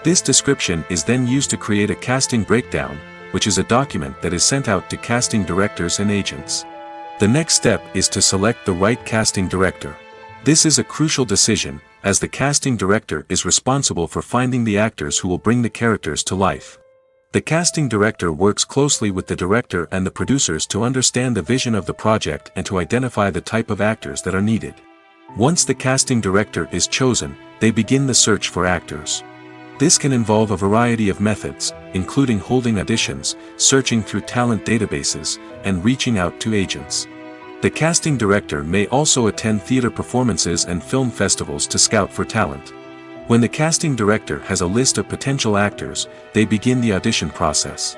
This description is then used to create a casting breakdown, which is a document that is sent out to casting directors and agents. The next step is to select the right casting director. This is a crucial decision, as the casting director is responsible for finding the actors who will bring the characters to life. The casting director works closely with the director and the producers to understand the vision of the project and to identify the type of actors that are needed. Once the casting director is chosen, they begin the search for actors. This can involve a variety of methods, including holding auditions, searching through talent databases, and reaching out to agents. The casting director may also attend theater performances and film festivals to scout for talent. When the casting director has a list of potential actors, they begin the audition process.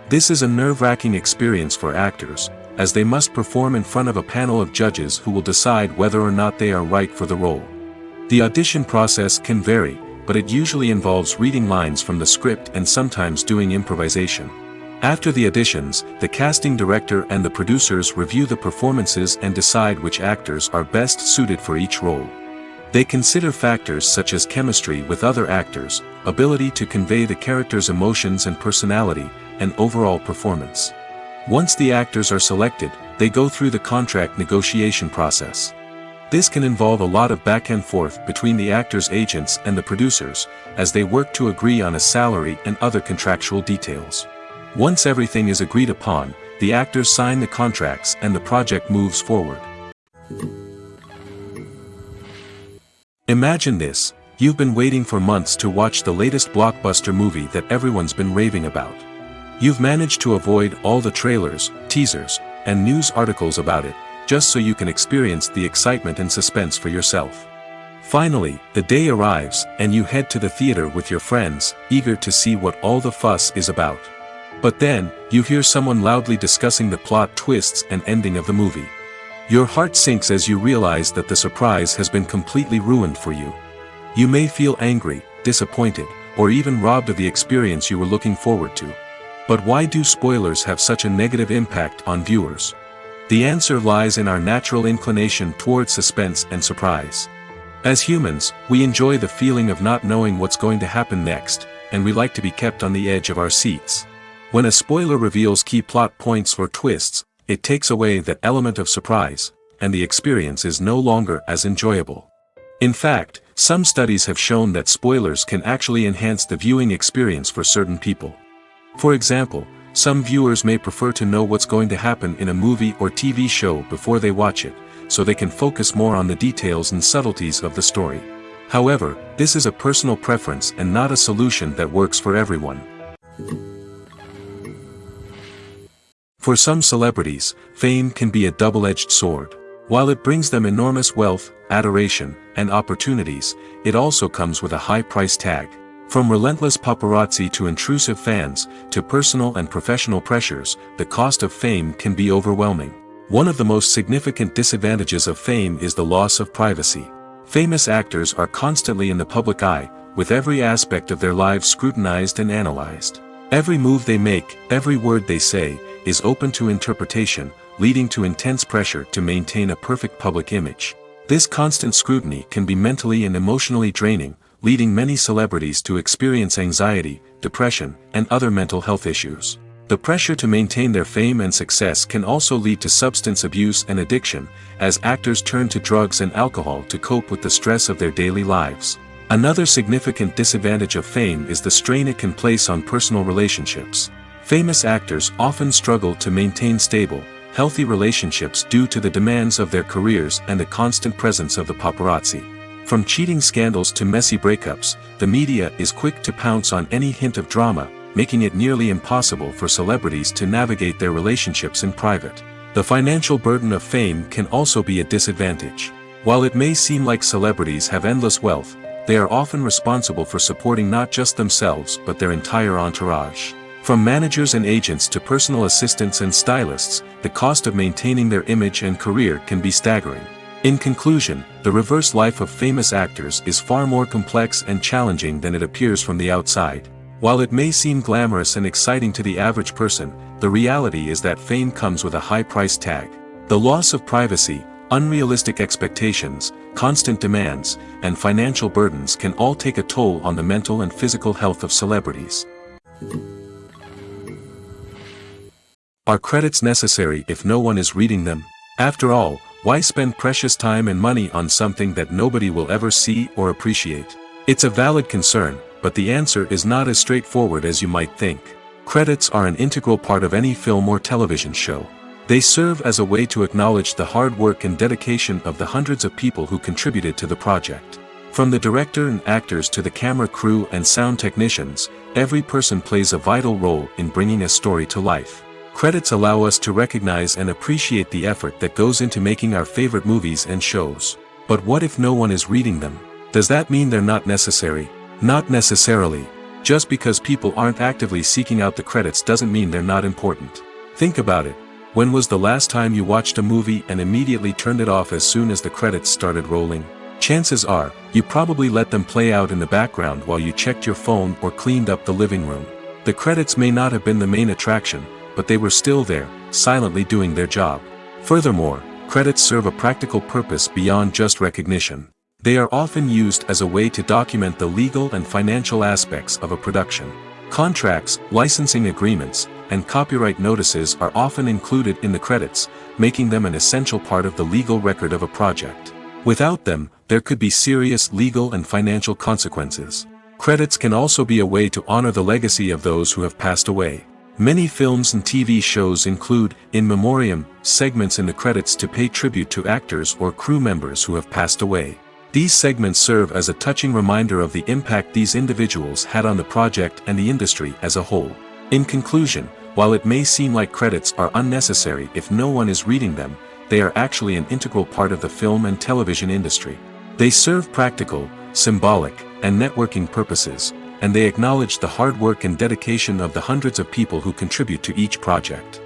This is a nerve-wracking experience for actors, as they must perform in front of a panel of judges who will decide whether or not they are right for the role. The audition process can vary, but it usually involves reading lines from the script and sometimes doing improvisation. After the auditions, the casting director and the producers review the performances and decide which actors are best suited for each role. They consider factors such as chemistry with other actors, ability to convey the character's emotions and personality, and overall performance. Once the actors are selected, they go through the contract negotiation process. This can involve a lot of back and forth between the actors' agents and the producers, as they work to agree on a salary and other contractual details. Once everything is agreed upon, the actors sign the contracts and the project moves forward. Imagine this: you've been waiting for months to watch the latest blockbuster movie that everyone's been raving about. You've managed to avoid all the trailers, teasers, and news articles about it, just so you can experience the excitement and suspense for yourself. Finally, the day arrives, and you head to the theater with your friends, eager to see what all the fuss is about. But then, you hear someone loudly discussing the plot twists and ending of the movie. Your heart sinks as you realize that the surprise has been completely ruined for you. You may feel angry, disappointed, or even robbed of the experience you were looking forward to. But why do spoilers have such a negative impact on viewers? The answer lies in our natural inclination toward suspense and surprise. As humans, we enjoy the feeling of not knowing what's going to happen next, and we like to be kept on the edge of our seats. When a spoiler reveals key plot points or twists, it takes away that element of surprise, and the experience is no longer as enjoyable. In fact, some studies have shown that spoilers can actually enhance the viewing experience for certain people. For example, some viewers may prefer to know what's going to happen in a movie or TV show before they watch it, so they can focus more on the details and subtleties of the story. However, this is a personal preference and not a solution that works for everyone. For some celebrities, fame can be a double-edged sword. While it brings them enormous wealth, adoration, and opportunities, it also comes with a high price tag. From relentless paparazzi to intrusive fans, to personal and professional pressures, the cost of fame can be overwhelming. One of the most significant disadvantages of fame is the loss of privacy. Famous actors are constantly in the public eye, with every aspect of their lives scrutinized and analyzed. Every move they make, every word they say, is open to interpretation, leading to intense pressure to maintain a perfect public image. This constant scrutiny can be mentally and emotionally draining, leading many celebrities to experience anxiety, depression, and other mental health issues. The pressure to maintain their fame and success can also lead to substance abuse and addiction, as actors turn to drugs and alcohol to cope with the stress of their daily lives. Another significant disadvantage of fame is the strain it can place on personal relationships. Famous actors often struggle to maintain stable, healthy relationships due to the demands of their careers and the constant presence of the paparazzi. From cheating scandals to messy breakups, the media is quick to pounce on any hint of drama, making it nearly impossible for celebrities to navigate their relationships in private. The financial burden of fame can also be a disadvantage. While it may seem like celebrities have endless wealth, they are often responsible for supporting not just themselves but their entire entourage. From managers and agents to personal assistants and stylists, the cost of maintaining their image and career can be staggering. In conclusion, the reverse life of famous actors is far more complex and challenging than it appears from the outside. While it may seem glamorous and exciting to the average person, the reality is that fame comes with a high price tag. The loss of privacy, unrealistic expectations, constant demands, and financial burdens can all take a toll on the mental and physical health of celebrities. Are credits necessary if no one is reading them? After all, why spend precious time and money on something that nobody will ever see or appreciate? It's a valid concern, but the answer is not as straightforward as you might think. Credits are an integral part of any film or television show. They serve as a way to acknowledge the hard work and dedication of the hundreds of people who contributed to the project. From the director and actors to the camera crew and sound technicians, every person plays a vital role in bringing a story to life. Credits allow us to recognize and appreciate the effort that goes into making our favorite movies and shows. But what if no one is reading them? Does that mean they're not necessary? Not necessarily. Just because people aren't actively seeking out the credits doesn't mean they're not important. Think about it. When was the last time you watched a movie and immediately turned it off as soon as the credits started rolling? Chances are, you probably let them play out in the background while you checked your phone or cleaned up the living room. The credits may not have been the main attraction, but they were still there, silently doing their job. Furthermore, credits serve a practical purpose beyond just recognition. They are often used as a way to document the legal and financial aspects of a production. Contracts, licensing agreements, and copyright notices are often included in the credits, making them an essential part of the legal record of a project. Without them, there could be serious legal and financial consequences. Credits can also be a way to honor the legacy of those who have passed away. Many films and TV shows include, in memoriam, segments in the credits to pay tribute to actors or crew members who have passed away. These segments serve as a touching reminder of the impact these individuals had on the project and the industry as a whole. In conclusion, while it may seem like credits are unnecessary if no one is reading them, they are actually an integral part of the film and television industry. They serve practical, symbolic, and networking purposes, and they acknowledge the hard work and dedication of the hundreds of people who contribute to each project.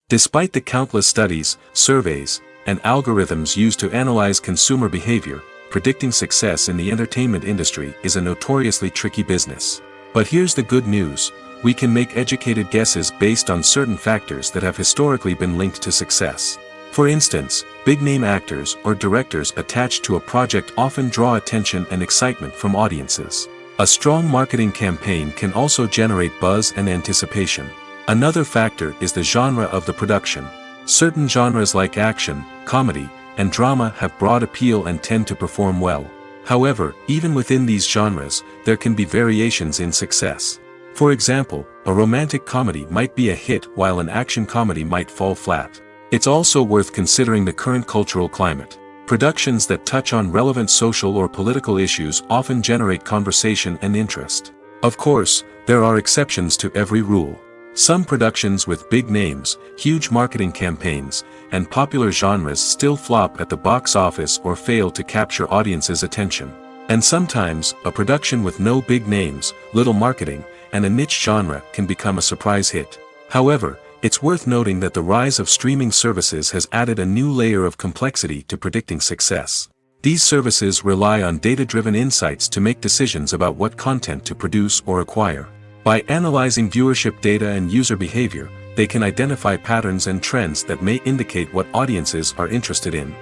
Despite the countless studies, surveys, and algorithms used to analyze consumer behavior, predicting success in the entertainment industry is a notoriously tricky business. But here's the good news: we can make educated guesses based on certain factors that have historically been linked to success. For instance, big-name actors or directors attached to a project often draw attention and excitement from audiences. A strong marketing campaign can also generate buzz and anticipation. Another factor is the genre of the production. Certain genres like action, comedy, and drama have broad appeal and tend to perform well. However, even within these genres, there can be variations in success. For example, a romantic comedy might be a hit while an action comedy might fall flat. It's also worth considering the current cultural climate. Productions that touch on relevant social or political issues often generate conversation and interest. Of course, there are exceptions to every rule. Some productions with big names, huge marketing campaigns, and popular genres still flop at the box office or fail to capture audiences' attention. And sometimes, a production with no big names, little marketing, and a niche genre can become a surprise hit. However, it's worth noting that the rise of streaming services has added a new layer of complexity to predicting success. These services rely on data-driven insights to make decisions about what content to produce or acquire. By analyzing viewership data and user behavior, they can identify patterns and trends that may indicate what audiences are interested in.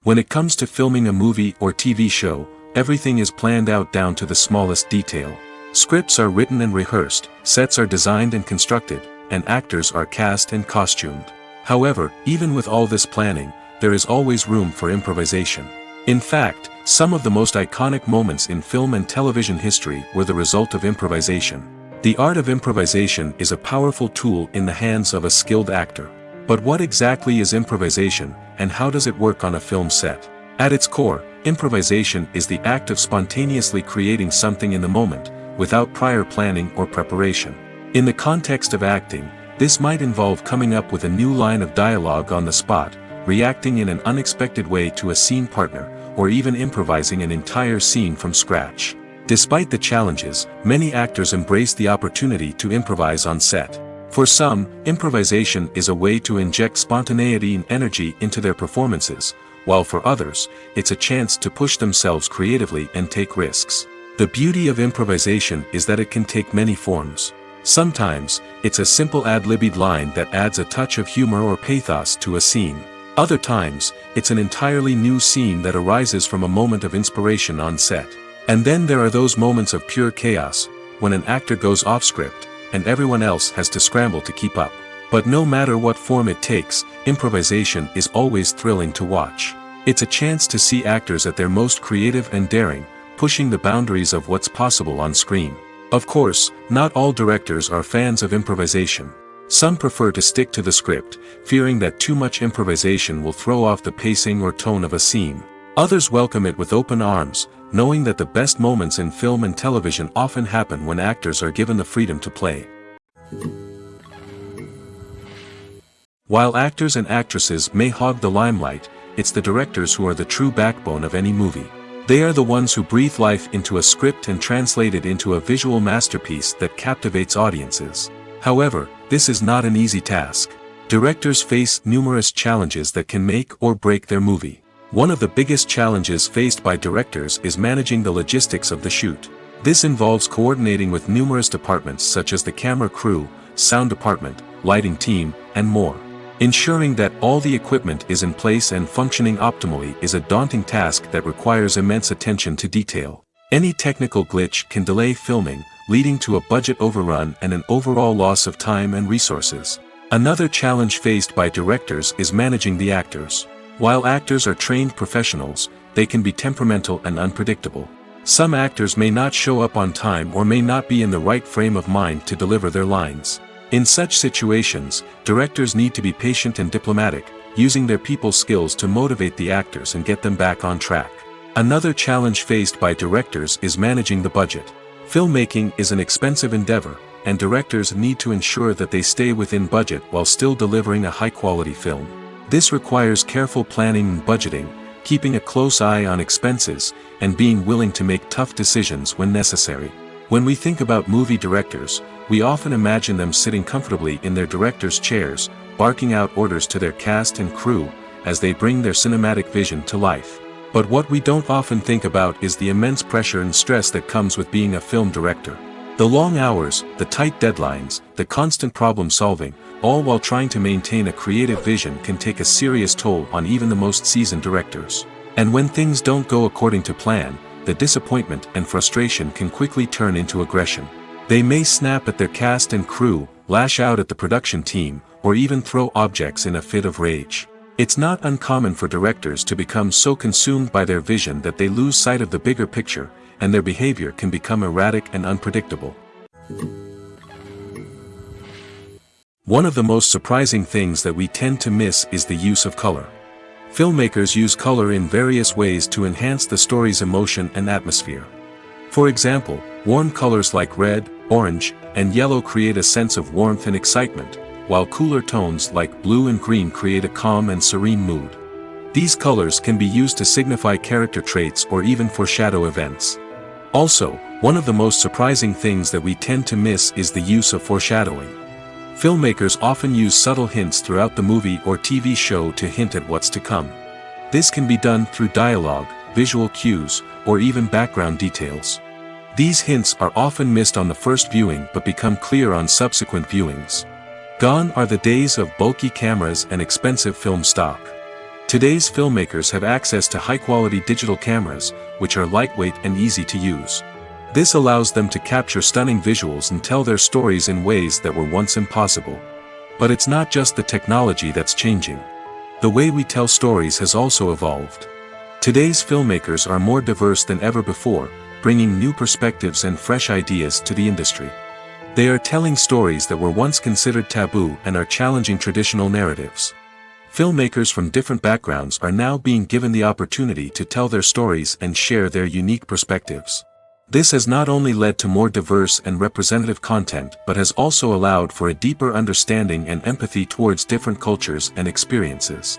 When it comes to filming a movie or TV show, everything is planned out down to the smallest detail. Scripts are written and rehearsed, sets are designed and constructed, and actors are cast and costumed. However, even with all this planning, there is always room for improvisation. In fact, some of the most iconic moments in film and television history were the result of improvisation. The art of improvisation is a powerful tool in the hands of a skilled actor. But what exactly is improvisation, and how does it work on a film set? At its core, improvisation is the act of spontaneously creating something in the moment, without prior planning or preparation. In the context of acting, this might involve coming up with a new line of dialogue on the spot, reacting in an unexpected way to a scene partner, or even improvising an entire scene from scratch. Despite the challenges, many actors embrace the opportunity to improvise on set. For some, improvisation is a way to inject spontaneity and energy into their performances, while for others, it's a chance to push themselves creatively and take risks. The beauty of improvisation is that it can take many forms. Sometimes, it's a simple ad-libbed line that adds a touch of humor or pathos to a scene. Other times, it's an entirely new scene that arises from a moment of inspiration on set. And then there are those moments of pure chaos, when an actor goes off script, and everyone else has to scramble to keep up. But no matter what form it takes, improvisation is always thrilling to watch. It's a chance to see actors at their most creative and daring, pushing the boundaries of what's possible on screen. Of course, not all directors are fans of improvisation. Some prefer to stick to the script, fearing that too much improvisation will throw off the pacing or tone of a scene. Others welcome it with open arms, knowing that the best moments in film and television often happen when actors are given the freedom to play. While actors and actresses may hog the limelight, it's the directors who are the true backbone of any movie. They are the ones who breathe life into a script and translate it into a visual masterpiece that captivates audiences. However, this is not an easy task. Directors face numerous challenges that can make or break their movie. One of the biggest challenges faced by directors is managing the logistics of the shoot. This involves coordinating with numerous departments such as the camera crew, sound department, lighting team, and more. Ensuring that all the equipment is in place and functioning optimally is a daunting task that requires immense attention to detail. Any technical glitch can delay filming, leading to a budget overrun and an overall loss of time and resources. Another challenge faced by directors is managing the actors. While actors are trained professionals, they can be temperamental and unpredictable. Some actors may not show up on time or may not be in the right frame of mind to deliver their lines. In such situations, directors need to be patient and diplomatic, using their people skills to motivate the actors and get them back on track. Another challenge faced by directors is managing the budget. Filmmaking is an expensive endeavor, and directors need to ensure that they stay within budget while still delivering a high-quality film. This requires careful planning and budgeting, keeping a close eye on expenses, and being willing to make tough decisions when necessary. When we think about movie directors, we often imagine them sitting comfortably in their director's chairs, barking out orders to their cast and crew, as they bring their cinematic vision to life. But what we don't often think about is the immense pressure and stress that comes with being a film director. The long hours, the tight deadlines, the constant problem solving, all while trying to maintain a creative vision can take a serious toll on even the most seasoned directors. And when things don't go according to plan, the disappointment and frustration can quickly turn into aggression. They may snap at their cast and crew, lash out at the production team, or even throw objects in a fit of rage. It's not uncommon for directors to become so consumed by their vision that they lose sight of the bigger picture, and their behavior can become erratic and unpredictable. One of the most surprising things that we tend to miss is the use of color. Filmmakers use color in various ways to enhance the story's emotion and atmosphere. For example, warm colors like red, orange, and yellow create a sense of warmth and excitement, while cooler tones like blue and green create a calm and serene mood. These colors can be used to signify character traits or even foreshadow events. Also, one of the most surprising things that we tend to miss is the use of foreshadowing. Filmmakers often use subtle hints throughout the movie or TV show to hint at what's to come. This can be done through dialogue, visual cues, or even background details. These hints are often missed on the first viewing but become clear on subsequent viewings. Gone are the days of bulky cameras and expensive film stock. Today's filmmakers have access to high-quality digital cameras, which are lightweight and easy to use. This allows them to capture stunning visuals and tell their stories in ways that were once impossible. But it's not just the technology that's changing. The way we tell stories has also evolved. Today's filmmakers are more diverse than ever before, bringing new perspectives and fresh ideas to the industry. They are telling stories that were once considered taboo and are challenging traditional narratives. Filmmakers from different backgrounds are now being given the opportunity to tell their stories and share their unique perspectives. This has not only led to more diverse and representative content but has also allowed for a deeper understanding and empathy towards different cultures and experiences.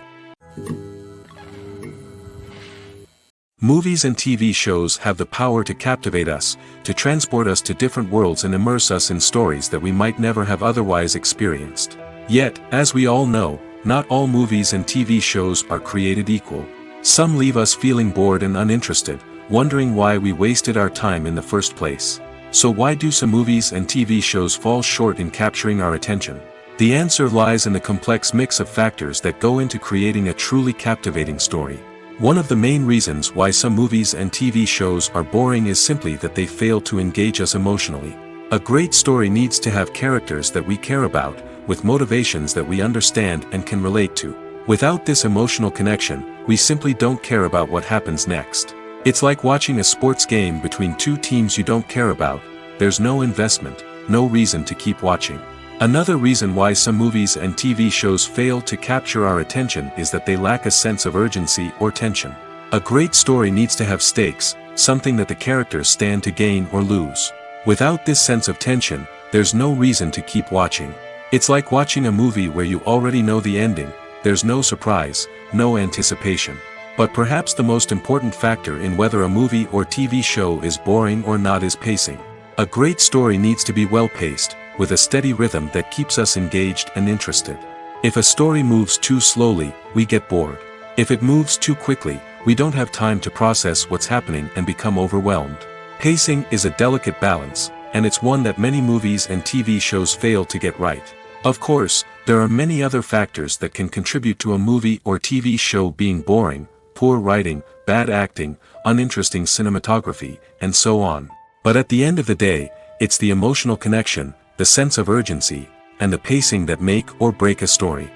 Movies and TV shows have the power to captivate us, to transport us to different worlds and immerse us in stories that we might never have otherwise experienced. Yet, as we all know, not all movies and TV shows are created equal. Some leave us feeling bored and uninterested, wondering why we wasted our time in the first place. So why do some movies and TV shows fall short in capturing our attention? The answer lies in the complex mix of factors that go into creating a truly captivating story. One of the main reasons why some movies and TV shows are boring is simply that they fail to engage us emotionally. A great story needs to have characters that we care about, with motivations that we understand and can relate to. Without this emotional connection, we simply don't care about what happens next. It's like watching a sports game between two teams you don't care about. There's no investment, no reason to keep watching. Another reason why some movies and TV shows fail to capture our attention is that they lack a sense of urgency or tension. A great story needs to have stakes, something that the characters stand to gain or lose. Without this sense of tension, there's no reason to keep watching. It's like watching a movie where you already know the ending, there's no surprise, no anticipation. But perhaps the most important factor in whether a movie or TV show is boring or not is pacing. A great story needs to be well-paced, with a steady rhythm that keeps us engaged and interested. If a story moves too slowly, we get bored. If it moves too quickly, we don't have time to process what's happening and become overwhelmed. Pacing is a delicate balance, and it's one that many movies and TV shows fail to get right. Of course, there are many other factors that can contribute to a movie or TV show being boring: poor writing, bad acting, uninteresting cinematography, and so on. But at the end of the day, it's the emotional connection, the sense of urgency, and the pacing that make or break a story.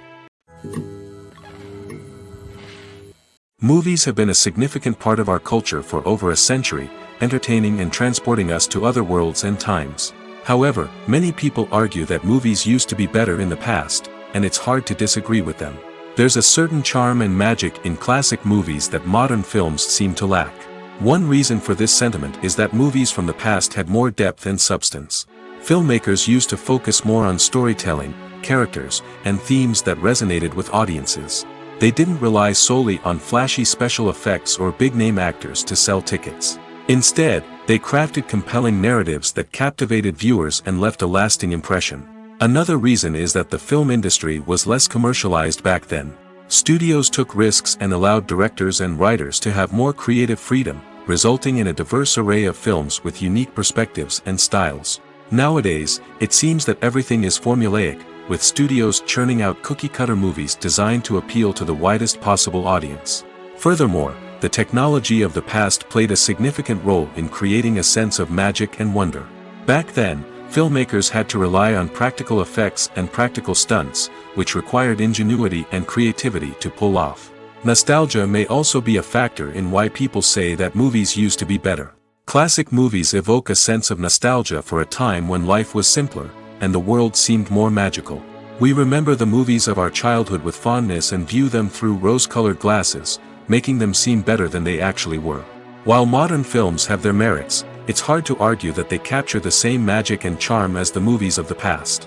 Movies have been a significant part of our culture for over a century, entertaining and transporting us to other worlds and times. However, many people argue that movies used to be better in the past, and it's hard to disagree with them. There's a certain charm and magic in classic movies that modern films seem to lack. One reason for this sentiment is that movies from the past had more depth and substance. Filmmakers used to focus more on storytelling, characters, and themes that resonated with audiences. They didn't rely solely on flashy special effects or big-name actors to sell tickets. Instead, they crafted compelling narratives that captivated viewers and left a lasting impression. Another reason is that the film industry was less commercialized back then. Studios took risks and allowed directors and writers to have more creative freedom, resulting in a diverse array of films with unique perspectives and styles. Nowadays, it seems that everything is formulaic, with studios churning out cookie-cutter movies designed to appeal to the widest possible audience. Furthermore, the technology of the past played a significant role in creating a sense of magic and wonder. Back then, filmmakers had to rely on practical effects and practical stunts, which required ingenuity and creativity to pull off. Nostalgia may also be a factor in why people say that movies used to be better. Classic movies evoke a sense of nostalgia for a time when life was simpler, and the world seemed more magical. We remember the movies of our childhood with fondness and view them through rose-colored glasses, making them seem better than they actually were. While modern films have their merits, it's hard to argue that they capture the same magic and charm as the movies of the past.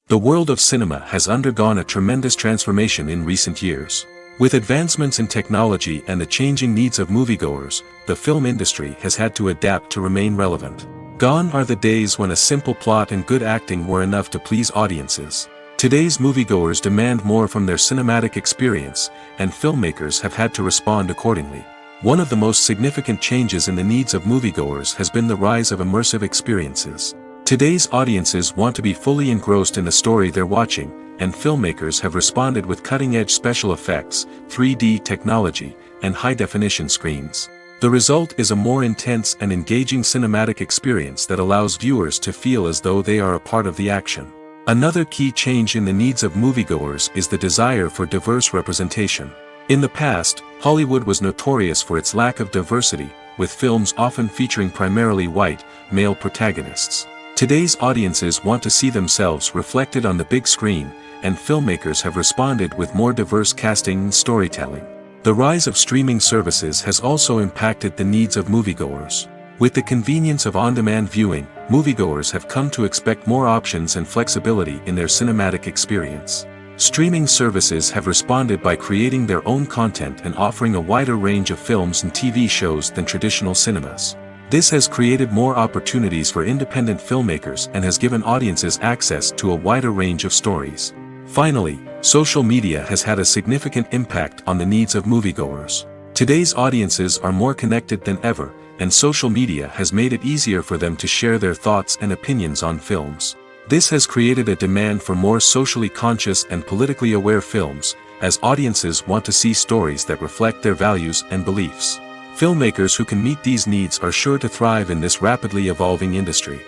The world of cinema has undergone a tremendous transformation in recent years. With advancements in technology and the changing needs of moviegoers, the film industry has had to adapt to remain relevant. Gone are the days when a simple plot and good acting were enough to please audiences. Today's moviegoers demand more from their cinematic experience, and filmmakers have had to respond accordingly. One of the most significant changes in the needs of moviegoers has been the rise of immersive experiences. Today's audiences want to be fully engrossed in the story they're watching, and filmmakers have responded with cutting-edge special effects, 3D technology, and high-definition screens. The result is a more intense and engaging cinematic experience that allows viewers to feel as though they are a part of the action. Another key change in the needs of moviegoers is the desire for diverse representation. In the past, Hollywood was notorious for its lack of diversity, with films often featuring primarily white, male protagonists. Today's audiences want to see themselves reflected on the big screen, and filmmakers have responded with more diverse casting and storytelling. The rise of streaming services has also impacted the needs of moviegoers. With the convenience of on-demand viewing, moviegoers have come to expect more options and flexibility in their cinematic experience. Streaming services have responded by creating their own content and offering a wider range of films and TV shows than traditional cinemas. This has created more opportunities for independent filmmakers and has given audiences access to a wider range of stories. Finally, social media has had a significant impact on the needs of moviegoers. Today's audiences are more connected than ever, and social media has made it easier for them to share their thoughts and opinions on films. This has created a demand for more socially conscious and politically aware films, as audiences want to see stories that reflect their values and beliefs. Filmmakers who can meet these needs are sure to thrive in this rapidly evolving industry.